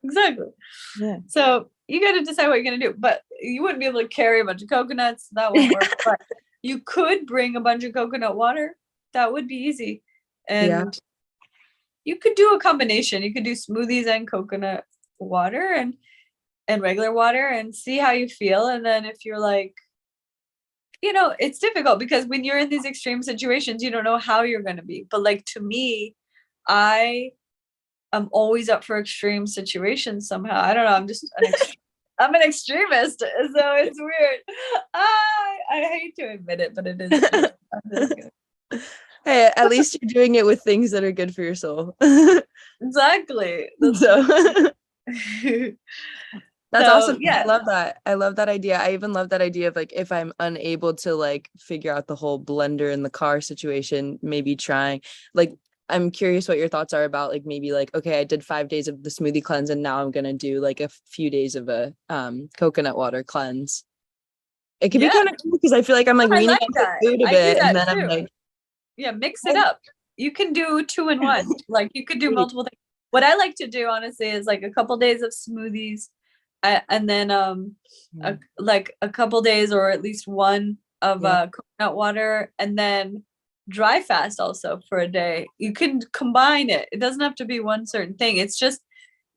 Exactly. Yeah. So you got to decide what you're going to do, but you wouldn't be able to carry a bunch of coconuts. That won't work. But you could bring a bunch of coconut water. That would be easy. And you could do a combination. You could do smoothies and coconut water and regular water and see how you feel. And then if you're like, it's difficult because when you're in these extreme situations, you don't know how you're going to be. But like to me, I'm always up for extreme situations somehow. I don't know. I'm just I'm an extremist, so it's weird. I hate to admit it, but it is. Hey, at least you're doing it with things that are good for your soul. Exactly. That's So that's so awesome. I yeah. love that. I love that idea. I even love that idea of like if I'm unable to like figure out the whole blender in the car situation, maybe trying like I'm curious what your thoughts are about like maybe like okay, I did 5 days of the smoothie cleanse and now I'm gonna do like a few days of a coconut water cleanse. It could be Yeah, kind of cool because I feel like I'm like I weaning like off the that. food a I do bit and that then I'm too. like, Yeah, mix it okay, up. You can do two in one. Like you could do great. multiple things. What I like to do honestly is like a couple days of smoothies, and then Yeah. like a couple days or at least one of Yeah. coconut water, and then dry fast also for a day. You can combine it. It doesn't have to be one certain thing. It's just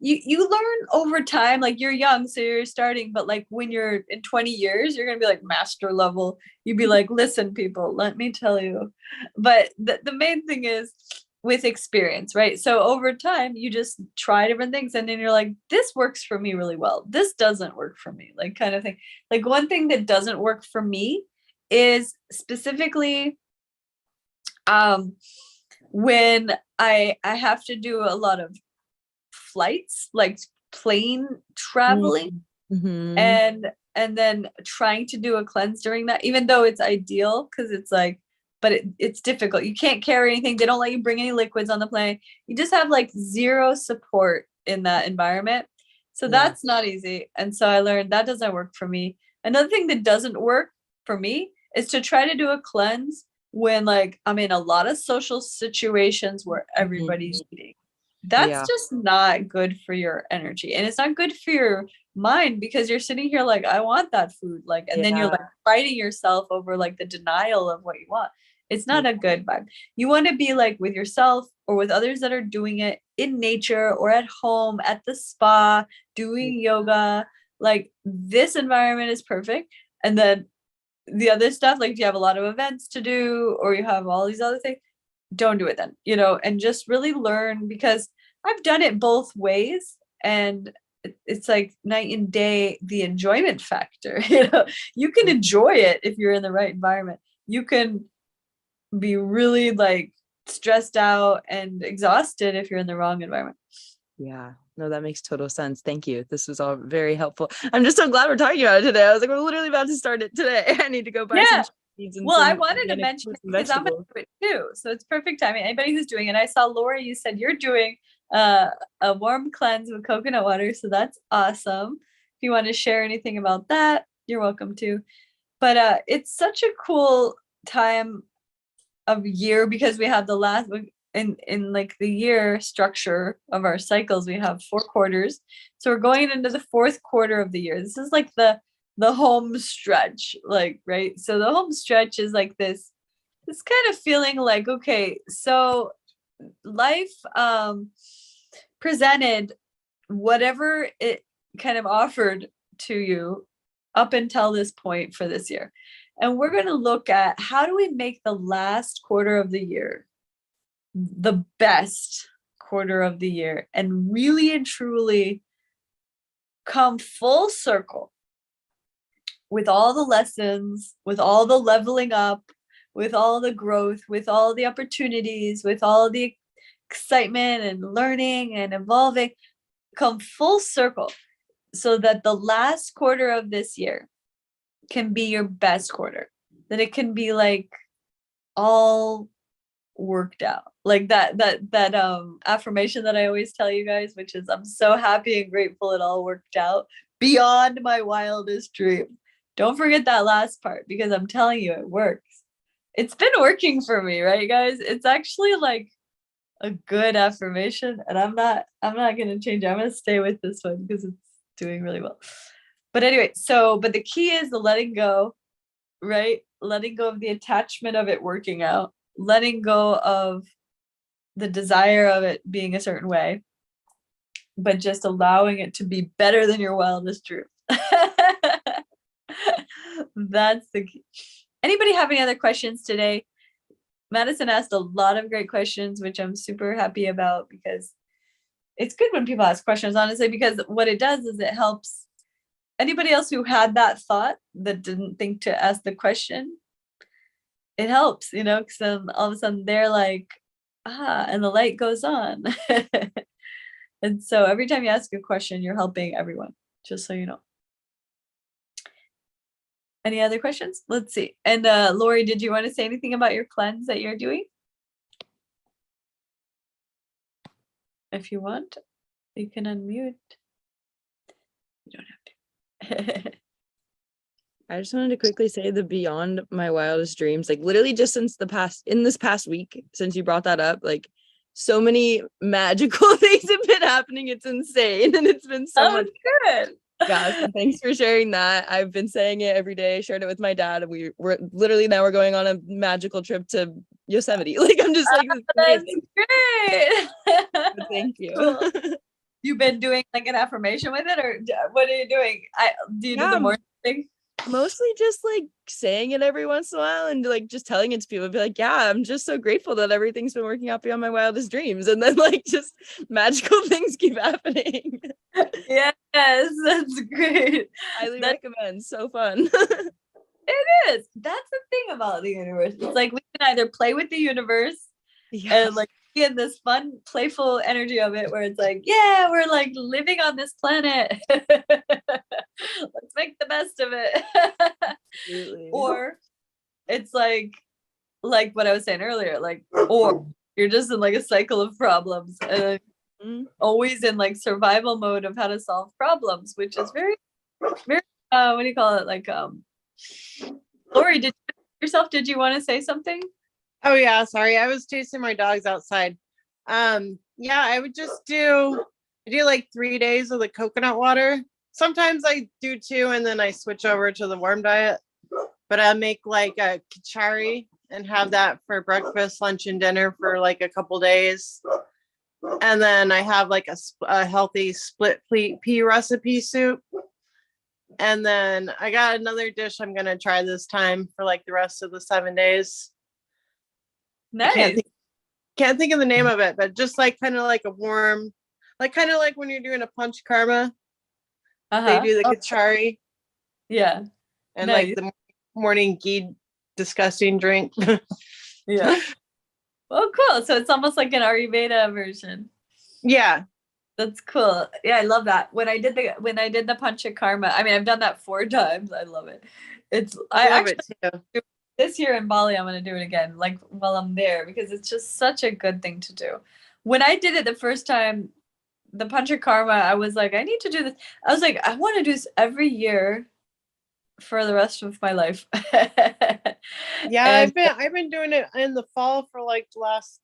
you learn over time. Like you're young, so you're starting, but like when you're in 20 years, you're gonna be like master level. You'd be like, listen, people, let me tell you. But the main thing is with experience, right? So over time, you just try different things, and then you're like, this works for me really well. This doesn't work for me, like kind of thing. Like one thing that doesn't work for me is specifically um when I have to do a lot of flights, like plane traveling, Mm-hmm. and then trying to do a cleanse during that, even though it's ideal because it's like, but it's difficult. You can't carry anything. They don't let you bring any liquids on the plane. You just have like zero support in that environment. So Yeah. that's not easy. And so I learned that doesn't work for me. Another thing that doesn't work for me is to try to do a cleanse when like I'm in a lot of social situations where Mhm. everybody's eating. That's Yeah. just not good for your energy. And it's not good for your mind because you're sitting here like I want that food, like, and then you're Yeah. like fighting yourself over like the denial of what you want. It's Yeah. not a good vibe. You want to be like with yourself or with others that are doing it in nature or at home at the spa doing yoga. Like this environment is perfect. And then the other stuff, like if you have a lot of events to do or you have all these other things, don't do it then, and just really learn because I've done it both ways, and it's like night and day the enjoyment factor. You can enjoy it if you're in the right environment. You can be really like stressed out and exhausted if you're in the wrong environment. Yeah. No, that makes total sense. Thank you. This was all very helpful. I'm just so glad we're talking about it today. I was like, we're literally about to start it today. I need to go buy some Yeah. seeds and Well, I some wanted to organic mention it fruits and because I'm gonna vegetables. do it too. So it's perfect timing. Anybody who's doing it. I saw Laura, you said you're doing a warm cleanse with coconut water. So that's awesome. If you want to share anything about that, you're welcome to. But it's such a cool time of year because we have the last in like the year structure of our cycles, we have 4 quarters. So we're going into the fourth quarter of the year. This is like the home stretch, like, right? So the home stretch is like this kind of feeling like, okay, so life presented whatever it kind of offered to you up until this point for this year. And we're going to look at how do we make the last quarter of the year the best quarter of the year and really and truly come full circle with all the lessons, with all the leveling up, with all the growth, with all the opportunities, with all the excitement and learning and evolving, come full circle so that the last quarter of this year can be your best quarter, that it can be like all worked out, like that affirmation that I always tell you guys, which is I'm so happy and grateful it all worked out beyond my wildest dream. Don't forget that last part because I'm telling you it works. It's been working for me, right, guys? It's actually like a good affirmation, and I'm not going to change it. I'm going to stay with this one because it's doing really well. But anyway, but the key is the letting go, right? Letting go of the attachment of it working out, letting go of the desire of it being a certain way, but just allowing it to be better than your wildest dream. That's the key. Anybody have any other questions today? Madison asked a lot of great questions, which I'm super happy about because it's good when people ask questions, honestly, because what it does is it helps anybody else who had that thought that didn't think to ask the question. it helps, because then all of a sudden they're like, and the light goes on. And so every time you ask a question, you're helping everyone, just so you know. Any other questions? Let's see. And Lori, did you want to say anything about your cleanse that you're doing? If you want, you can unmute. You don't have to. I just wanted to quickly say the beyond my wildest dreams, like literally just in this past week, since you brought that up, like so many magical things have been happening. It's insane. And it's been so much good. Yeah, so thanks for sharing that. I've been saying it every day. I shared it with my dad. And we're literally now we're going on a magical trip to Yosemite. Like I'm just like, that's great. Thank you. Cool. You've been doing like an affirmation with it, or what are you doing? Do you do the morning thing? Mostly just like saying it every once in a while and like just telling it to people, be like, yeah, I'm just so grateful that everything's been working out beyond my wildest dreams. And then like just magical things keep happening. Yes, that's great. Highly recommend. So fun. It is. That's the thing about the universe. It's like we can either play with the universe and like get this fun, playful energy of it where it's like, yeah, we're like living on this planet. Let's make the best of it. Absolutely. Or it's like what I was saying earlier, like, or you're just in like a cycle of problems and always in like survival mode of how to solve problems, which is very, very, what do you call it? Like, Lori, did you want to say something? Oh yeah, sorry. I was chasing my dogs outside. Yeah, I would just do like 3 days of the coconut water. Sometimes I do 2 and then I switch over to the warm diet. But I make like a kichari and have that for breakfast, lunch, and dinner for like a couple days. And then I have like a healthy split pea recipe soup. And then I got another dish I'm going to try this time for like the rest of the 7 days. Nice. Can't think of the name of it, but just like kind of like a warm, like kind of like when you're doing a punch karma, they do the kichari. Yeah. And like the morning ghee disgusting drink. Yeah. Well, cool. So it's almost like an Ayurveda version. Yeah. That's cool. Yeah, I love that. When I did the panchakarma, I mean, I've done that 4 times. I love it. I love it too. This year in Bali, I'm going to do it again, like while I'm there, because it's just such a good thing to do. When I did it the first time, the panchakarma, I was like, I need to do this. I was like, I want to do this every year for the rest of my life. Yeah, I've been doing it in the fall for like the last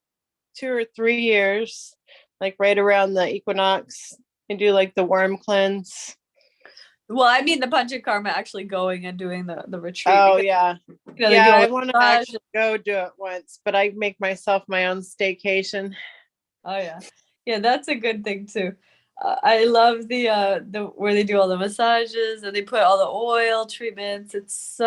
2 or 3 years, like right around the equinox, and do like the worm cleanse. Well, I mean the panchakarma, actually going and doing the retreat. Oh yeah, I want to actually go do it once, but I make myself my own staycation. Oh yeah, that's a good thing too. I love the where they do all the massages and they put all the oil treatments. It's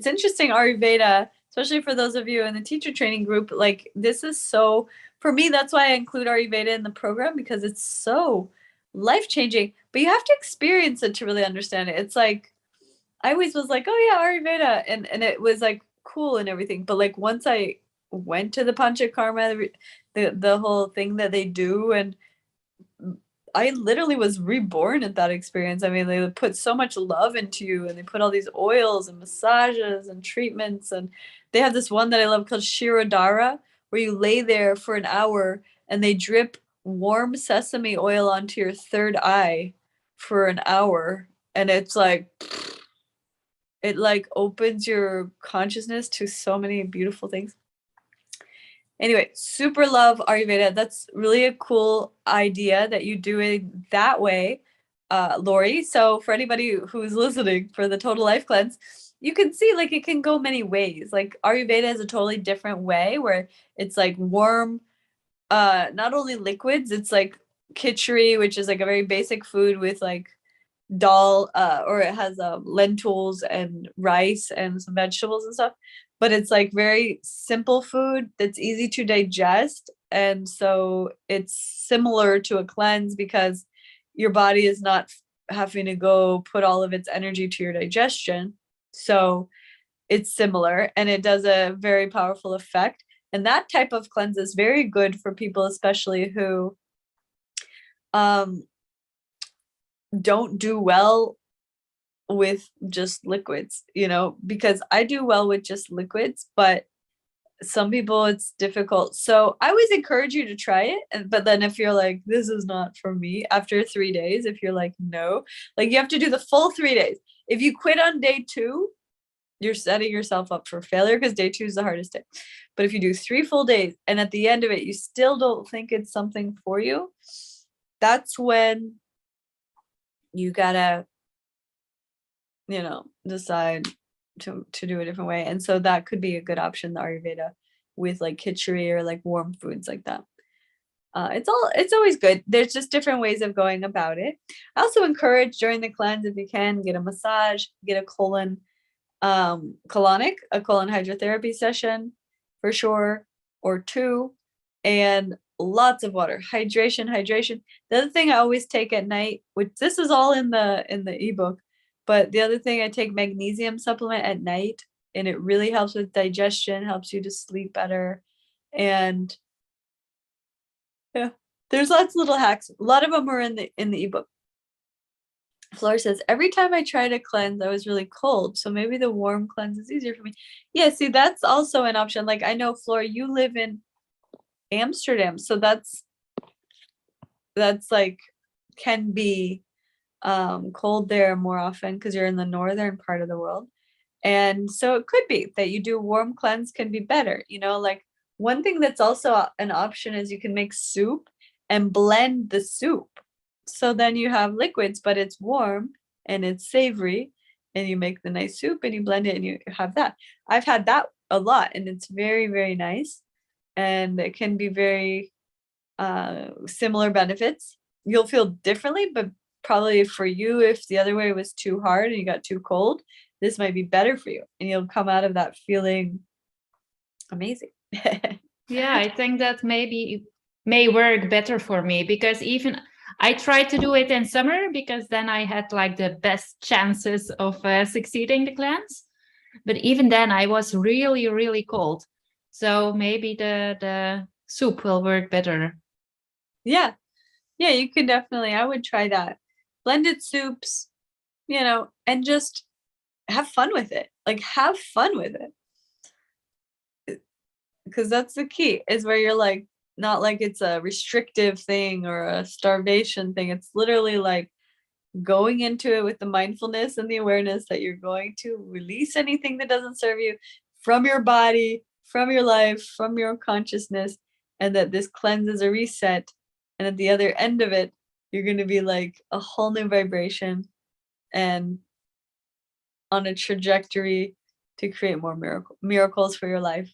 interesting, Ayurveda, especially for those of you in the teacher training group. Like this is so, for me, that's why I include Ayurveda in the program, because it's so life-changing, but you have to experience it to really understand it. It's like, I always was like, oh yeah, Ayurveda, and it was like cool and everything. But like once I went to the Panchakarma, the whole thing that they do, and I literally was reborn at that experience. I mean, they put so much love into you, and they put all these oils and massages and treatments, and they have this one that I love called Shirodhara, where you lay there for an hour and they drip warm sesame oil onto your third eye for an hour, and it's like it like opens your consciousness to so many beautiful things. Anyway, super love Ayurveda. That's really a cool idea that you do it that way, Lori. So for anybody who's listening for the Total Life Cleanse, you can see like it can go many ways. Like Ayurveda is a totally different way where it's like warm, not only liquids, it's like khichdi, which is like a very basic food with like dal, or it has lentils and rice and some vegetables and stuff, but it's like very simple food that's easy to digest, and so it's similar to a cleanse because your body is not having to go put all of its energy to your digestion. So it's similar and it does a very powerful effect. And that type of cleanse is very good for people, especially who don't do well with just liquids, because I do well with just liquids, but some people it's difficult. So I always encourage you to try it. But then if you're like, this is not for me after 3 days, if you're like, no, like you have to do the full 3 days. If you quit on day 2, you're setting yourself up for failure because day 2 is the hardest day. But if you do 3 full days and at the end of it, you still don't think it's something for you, that's when you gotta, decide to do a different way. And so that could be a good option, the Ayurveda, with like khichdi or like warm foods like that. It's always good. There's just different ways of going about it. I also encourage during the cleanse, if you can, get a massage, get a colon hydrotherapy session for sure, or 2, and lots of water. Hydration. The other thing I always take at night, which this is all in the ebook, but the other thing, I take magnesium supplement at night, and it really helps with digestion, helps you to sleep better. And yeah, there's lots of little hacks. A lot of them are in the ebook. Flora says, every time I try to cleanse, I was really cold. So maybe the warm cleanse is easier for me. Yeah, see, that's also an option. Like I know, Flora, you live in Amsterdam. So that's like, can be cold there more often because you're in the northern part of the world. And so it could be that you do warm cleanse can be better. Like one thing that's also an option is you can make soup and blend the soup. So then you have liquids, but it's warm and it's savory, and you make the nice soup and you blend it and you have that. I've had that a lot and it's very, very nice. And it can be very similar benefits. You'll feel differently, but probably for you, if the other way was too hard and you got too cold, this might be better for you. And you'll come out of that feeling amazing. Yeah, I think that maybe may work better for me, because even I tried to do it in summer because then I had like the best chances of succeeding the cleanse. But even then I was really, really cold. So maybe the soup will work better. Yeah, you could definitely, I would try that. Blended soups, and just have fun with it. Like have fun with it. Because that's the key, is where you're like, not like it's a restrictive thing or a starvation thing. It's literally like going into it with the mindfulness and the awareness that you're going to release anything that doesn't serve you from your body, from your life, from your consciousness, and that this cleanses a reset. And at the other end of it, you're going to be like a whole new vibration and on a trajectory to create more miracles for your life.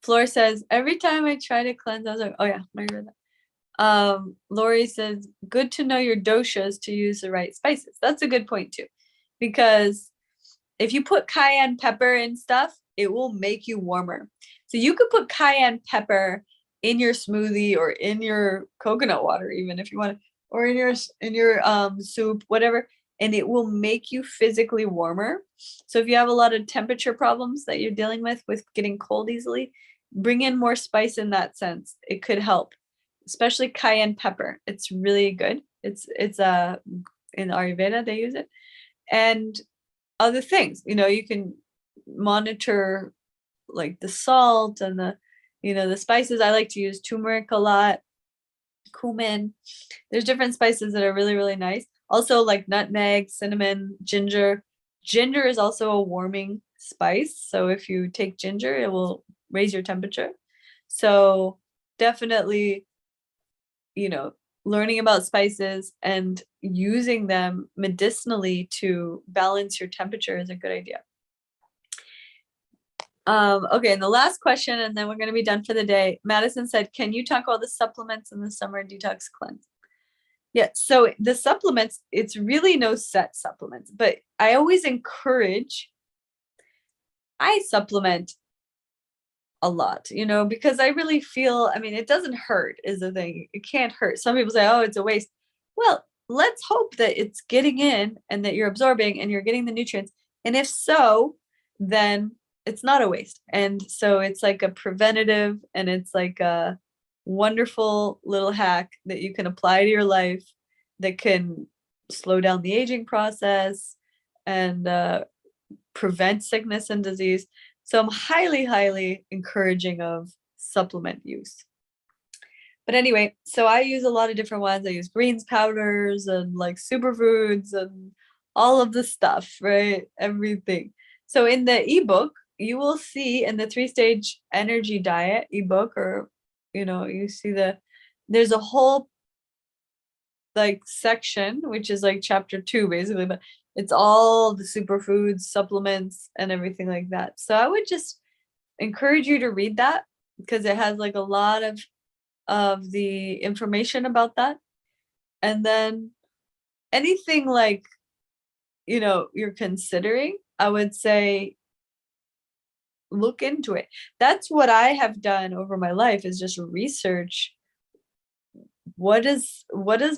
Flora says, every time I try to cleanse, I was like, oh yeah, I read that. Lori says, good to know your doshas to use the right spices. That's a good point too, because if you put cayenne pepper in stuff, it will make you warmer. So you could put cayenne pepper in your smoothie or in your coconut water, even if you want, or in your soup, whatever, and it will make you physically warmer. So if you have a lot of temperature problems that you're dealing with getting cold easily, bring in more spice in that sense. It could help, especially cayenne pepper. It's really good. It's in Ayurveda they use it, and other things. You can monitor like the salt and the spices. I like to use turmeric a lot, cumin. There's different spices that are really, really nice. Also like nutmeg, cinnamon, ginger. Ginger is also a warming spice. So if you take ginger, it will raise your temperature. So definitely, learning about spices and using them medicinally to balance your temperature is a good idea. Okay, and the last question, and then we're going to be done for the day. Madison said, can you talk about the supplements in the summer detox cleanse? Yeah, so the supplements, it's really no set supplements, but I always encourage, I supplement a lot, because I really feel, it doesn't hurt is the thing. It can't hurt. Some people say, oh, it's a waste. Well, let's hope that it's getting in and that you're absorbing and you're getting the nutrients And if so, then it's not a waste. And so it's like a preventative, and it's like a wonderful little hack that you can apply to your life that can slow down the aging process and prevent sickness and disease. So I'm highly, highly encouraging of supplement use. But anyway, so I use a lot of different ones. I use greens powders and like superfoods and all of the stuff, right? Everything. So in the ebook, you will see in the 3-stage energy diet ebook, or you see there's a whole like section, which is like chapter 2 basically, but it's all the superfoods, supplements, and everything like that. So I would just encourage you to read that, because it has like a lot of the information about that. And then anything like you're considering, I would say look into it. That's what I have done over my life, is just research what does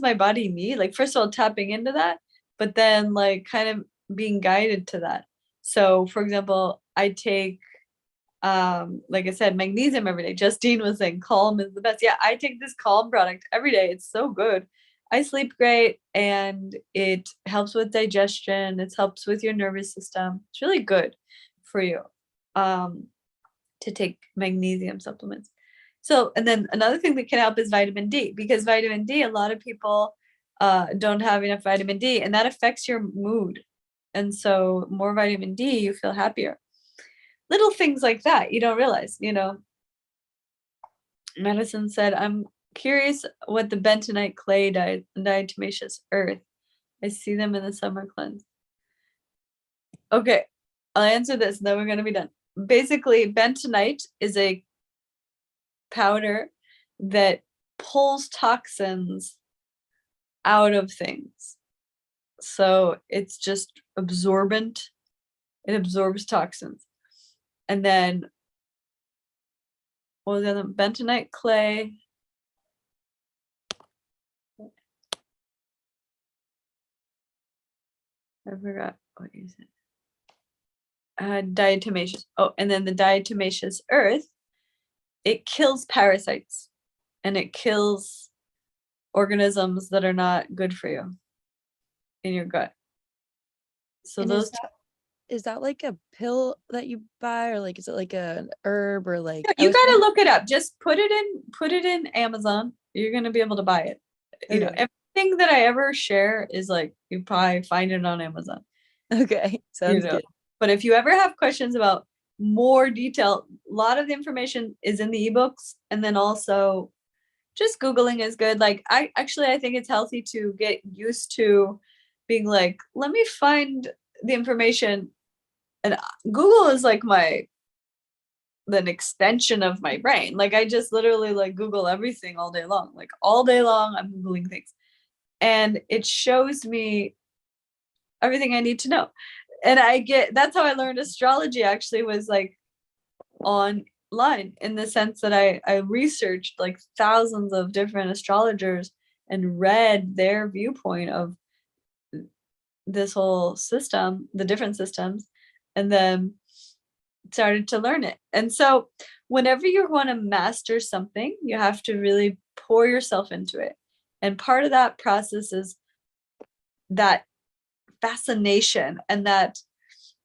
my body need, like first of all tapping into that, but then like kind of being guided to that. So for example, I take like I said, magnesium every day. Justine was saying Calm is the best. Yeah, I take this Calm product every day. It's so good. I sleep great, and it helps with digestion. It helps with your nervous system. It's really good for you to take magnesium supplements. So, and then another thing that can help is vitamin D, because vitamin D, a lot of people don't have enough vitamin D, and that affects your mood. And so more vitamin D, you feel happier. Little things like that you don't realize. Madison said, I'm curious what the bentonite clay diatomaceous earth. I see them in the summer cleanse. Okay, I'll answer this, and then we're going to be done. Basically, bentonite is a powder that pulls toxins out of things. So it's just absorbent. It absorbs toxins. And then what was the other? Bentonite clay. I forgot. What is it? Diatomaceous. Oh, and then the diatomaceous earth, it kills parasites, and it kills organisms that are not good for you in your gut. So And those is that like a pill that you buy, or like is it like an herb, or like you gotta look it up. Just put it in Amazon. You're gonna be able to buy it. Okay. Everything that I ever share is like you probably find it on Amazon. Okay, sounds good. But if you ever have questions about more detail, a lot of the information is in the ebooks, and then also just Googling is good. Like I think it's healthy to get used to being like, let me find the information. And Google is like an extension of my brain. Like I just literally like Google everything all day long. Like all day long, I'm Googling things. And it shows me everything I need to know. And that's how I learned astrology, actually, was like online, in the sense that I researched like thousands of different astrologers and read their viewpoint of this whole system, the different systems, and then started to learn it. And so whenever you want to master something, you have to really pour yourself into it. And part of that process is that fascination and that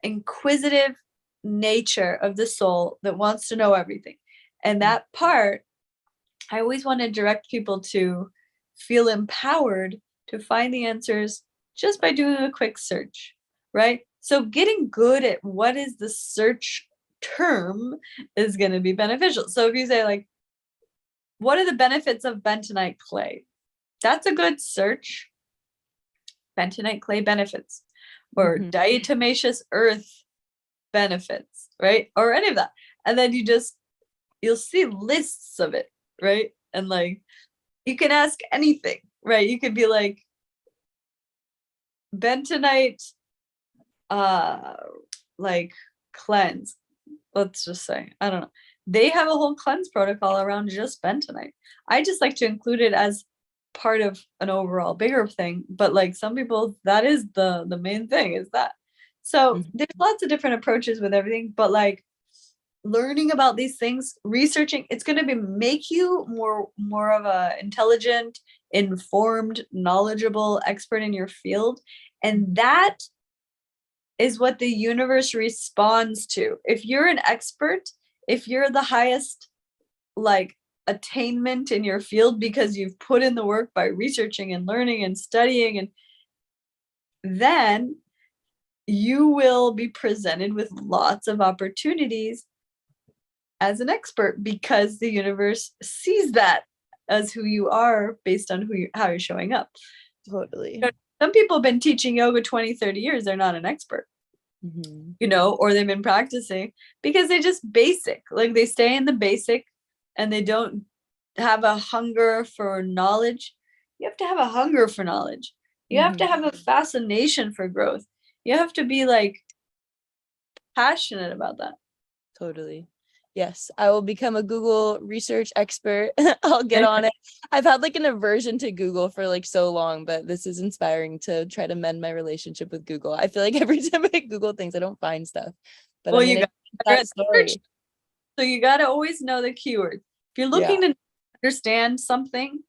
inquisitive nature of the soul that wants to know everything. And that part, I always want to direct people to feel empowered to find the answers just by doing a quick search, right? So getting good at what is the search term is going to be beneficial. So if you say like, what are the benefits of bentonite clay? That's a good search. Bentonite clay benefits, or diatomaceous earth benefits, right? Or any of that. And then you'll see lists of it, right? And like, you can ask anything, right? You could be like, bentonite, like cleanse. Let's just say, I don't know. They have a whole cleanse protocol around just bentonite. I just like to include it as part of an overall bigger thing, but like some people, that is the main thing, is that. So there's lots of different approaches with everything, but like learning about these things, researching, it's going to be make you more of a intelligent, informed, knowledgeable expert in your field. And that is what the universe responds to. If you're an expert, if you're the highest like attainment in your field because you've put in the work by researching and learning and studying, and then you will be presented with lots of opportunities as an expert because the universe sees that as who you are based on how you're showing up. Totally. Some people have been teaching yoga 20, 30 years. They're not an expert, or they've been practicing because they just basic, like they stay in the basic and they don't have a hunger for knowledge. You have to have a hunger for knowledge. You have to have a fascination for growth. You have to be like passionate about that. Totally. Yes, I will become a Google research expert. I'll get on it. I've had like an aversion to Google for like so long, but this is inspiring to try to mend my relationship with Google. I feel like every time I Google things, I don't find stuff. But well, I'm you got that story. So you got to always know the keywords. If you're looking to understand something,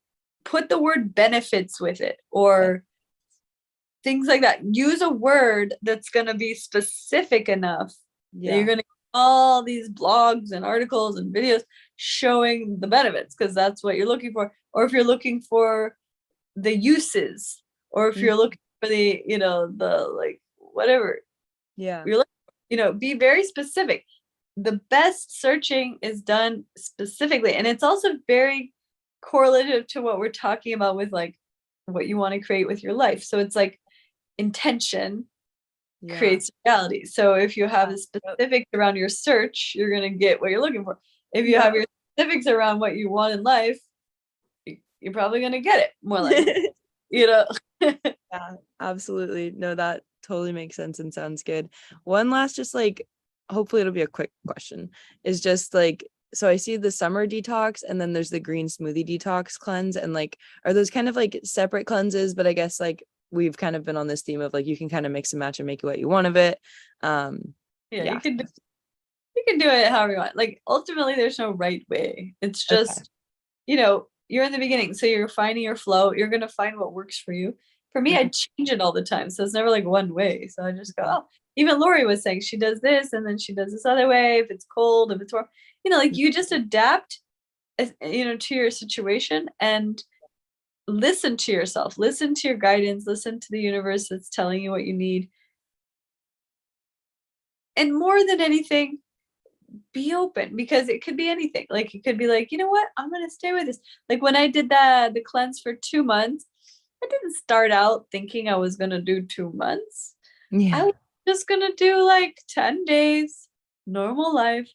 put the word benefits with it or things like that. Use a word that's going to be specific enough that you're going to all these blogs and articles and videos showing the benefits because that's what you're looking for. Or if you're looking for the uses, or if you're looking for the, the like whatever. Yeah. You're looking, be very specific. The best searching is done specifically. And it's also very correlative to what we're talking about with like what you want to create with your life. So it's like intention creates reality. So if you have the specifics around your search, you're going to get what you're looking for. If you have your specifics around what you want in life, you're probably going to get it more likely. Yeah, absolutely. No, that totally makes sense and sounds good. One last, just like, hopefully it'll be a quick question, is just like, so I see the summer detox and then there's the green smoothie detox cleanse, and like, are those kind of like separate cleanses? But I guess like we've kind of been on this theme of like you can kind of mix and match and make what you want of it. You can do it however you want. Like ultimately there's no right way. It's just you're in the beginning, so you're finding your flow. You're going to find what works for you. For me, I change it all the time, so it's never like one way. So I just go, even Lori was saying she does this and then she does this other way if it's cold, if it's warm, like you just adapt to your situation and listen to yourself, listen to your guidance, listen to the universe that's telling you what you need. And more than anything, be open, because it could be anything. Like it could be like, you know what, I'm going to stay with this. Like when I did the cleanse for 2 months, I didn't start out thinking I was going to do 2 months. I was just going to do like 10 days, normal life.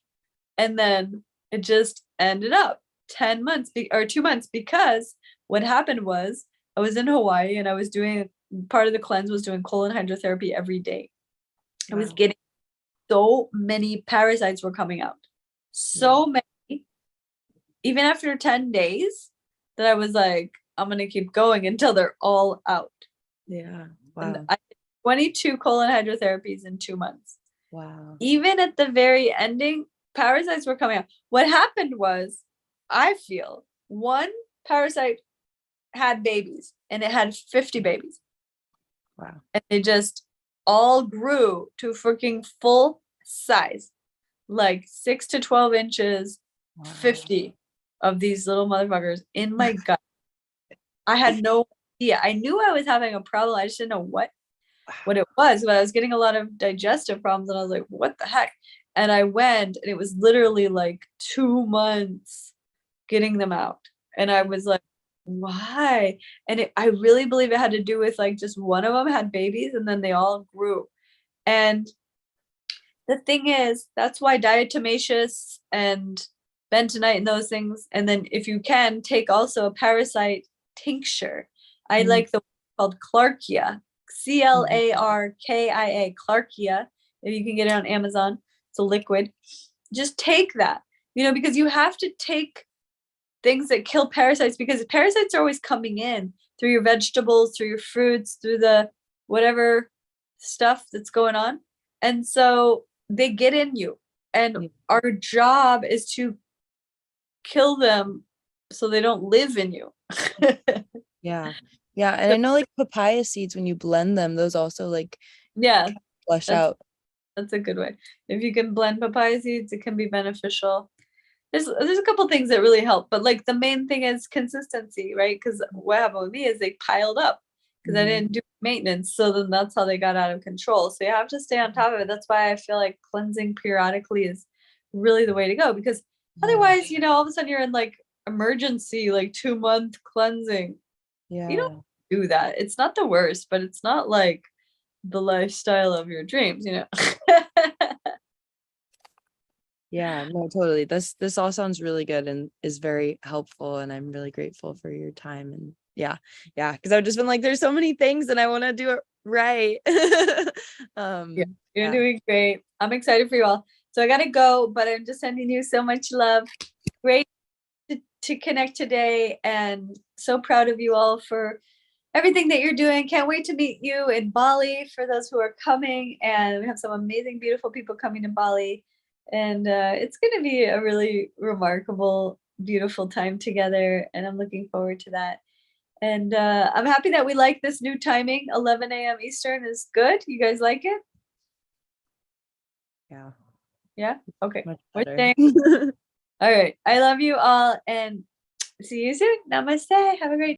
And then it just ended up 10 months or 2 months, because what happened was I was in Hawaii and I was doing part of the cleanse was doing colon hydrotherapy every day. I was getting so many parasites were coming out. So many. Even after 10 days that I was like, I'm going to keep going until they're all out. Yeah. Wow. And I did 22 colon hydrotherapies in 2 months. Wow. Even at the very ending, parasites were coming out. What happened was, I feel one parasite had babies and it had 50 babies. Wow. And they just all grew to freaking full size, like 6 to 12 inches, 50 of these little motherfuckers in my gut. I had no idea. I knew I was having a problem. I just didn't know what it was, but I was getting a lot of digestive problems and I was like, what the heck? And I went and it was literally like 2 months getting them out. And I was like, why? And I really believe it had to do with like just one of them had babies and then they all grew. And the thing is, that's why diatomaceous and bentonite and those things. And then if you can take also a parasite tincture. I like the one called Clarkia, Clarkia, Clarkia. If you can get it on Amazon, it's a liquid. Just take that, because you have to take things that kill parasites, because parasites are always coming in through your vegetables, through your fruits, through the whatever stuff that's going on. And so they get in you. And our job is to kill them so they don't live in you. Yeah. Yeah. And I know like papaya seeds, when you blend them, those also like Yeah, flush that's out. that's a good way. If you can blend papaya seeds, it can be beneficial. There's a couple things that really help, but like the main thing is consistency, right? Because what happened with me is they piled up because I didn't do maintenance. So then that's how they got out of control. So you have to stay on top of it. That's why I feel like cleansing periodically is really the way to go, because otherwise, you know, all of a sudden you're in like emergency, like 2-month cleansing. You Yeah. don't do that. It's not the worst, but it's not like the lifestyle of your dreams, you know? Yeah, no, totally. This all sounds really good and is very helpful. And I'm really grateful for your time. And yeah, because I've just been like, there's so many things and I want to do it right. Yeah, you're Yeah. doing great. I'm excited for you all. So I gotta go, but I'm just sending you so much love. Great to connect today, and so proud of you all for everything that you're doing. Can't wait to meet you in Bali for those who are coming. And we have some amazing, beautiful people coming to Bali. And it's going to be a really remarkable, beautiful time together. And I'm looking forward to that. And I'm happy that we like this new timing. 11 a.m. Eastern is good. You guys like it? Yeah. Yeah? Okay. Much We're better. staying. All right. I love you all and see you soon. Namaste. Have a great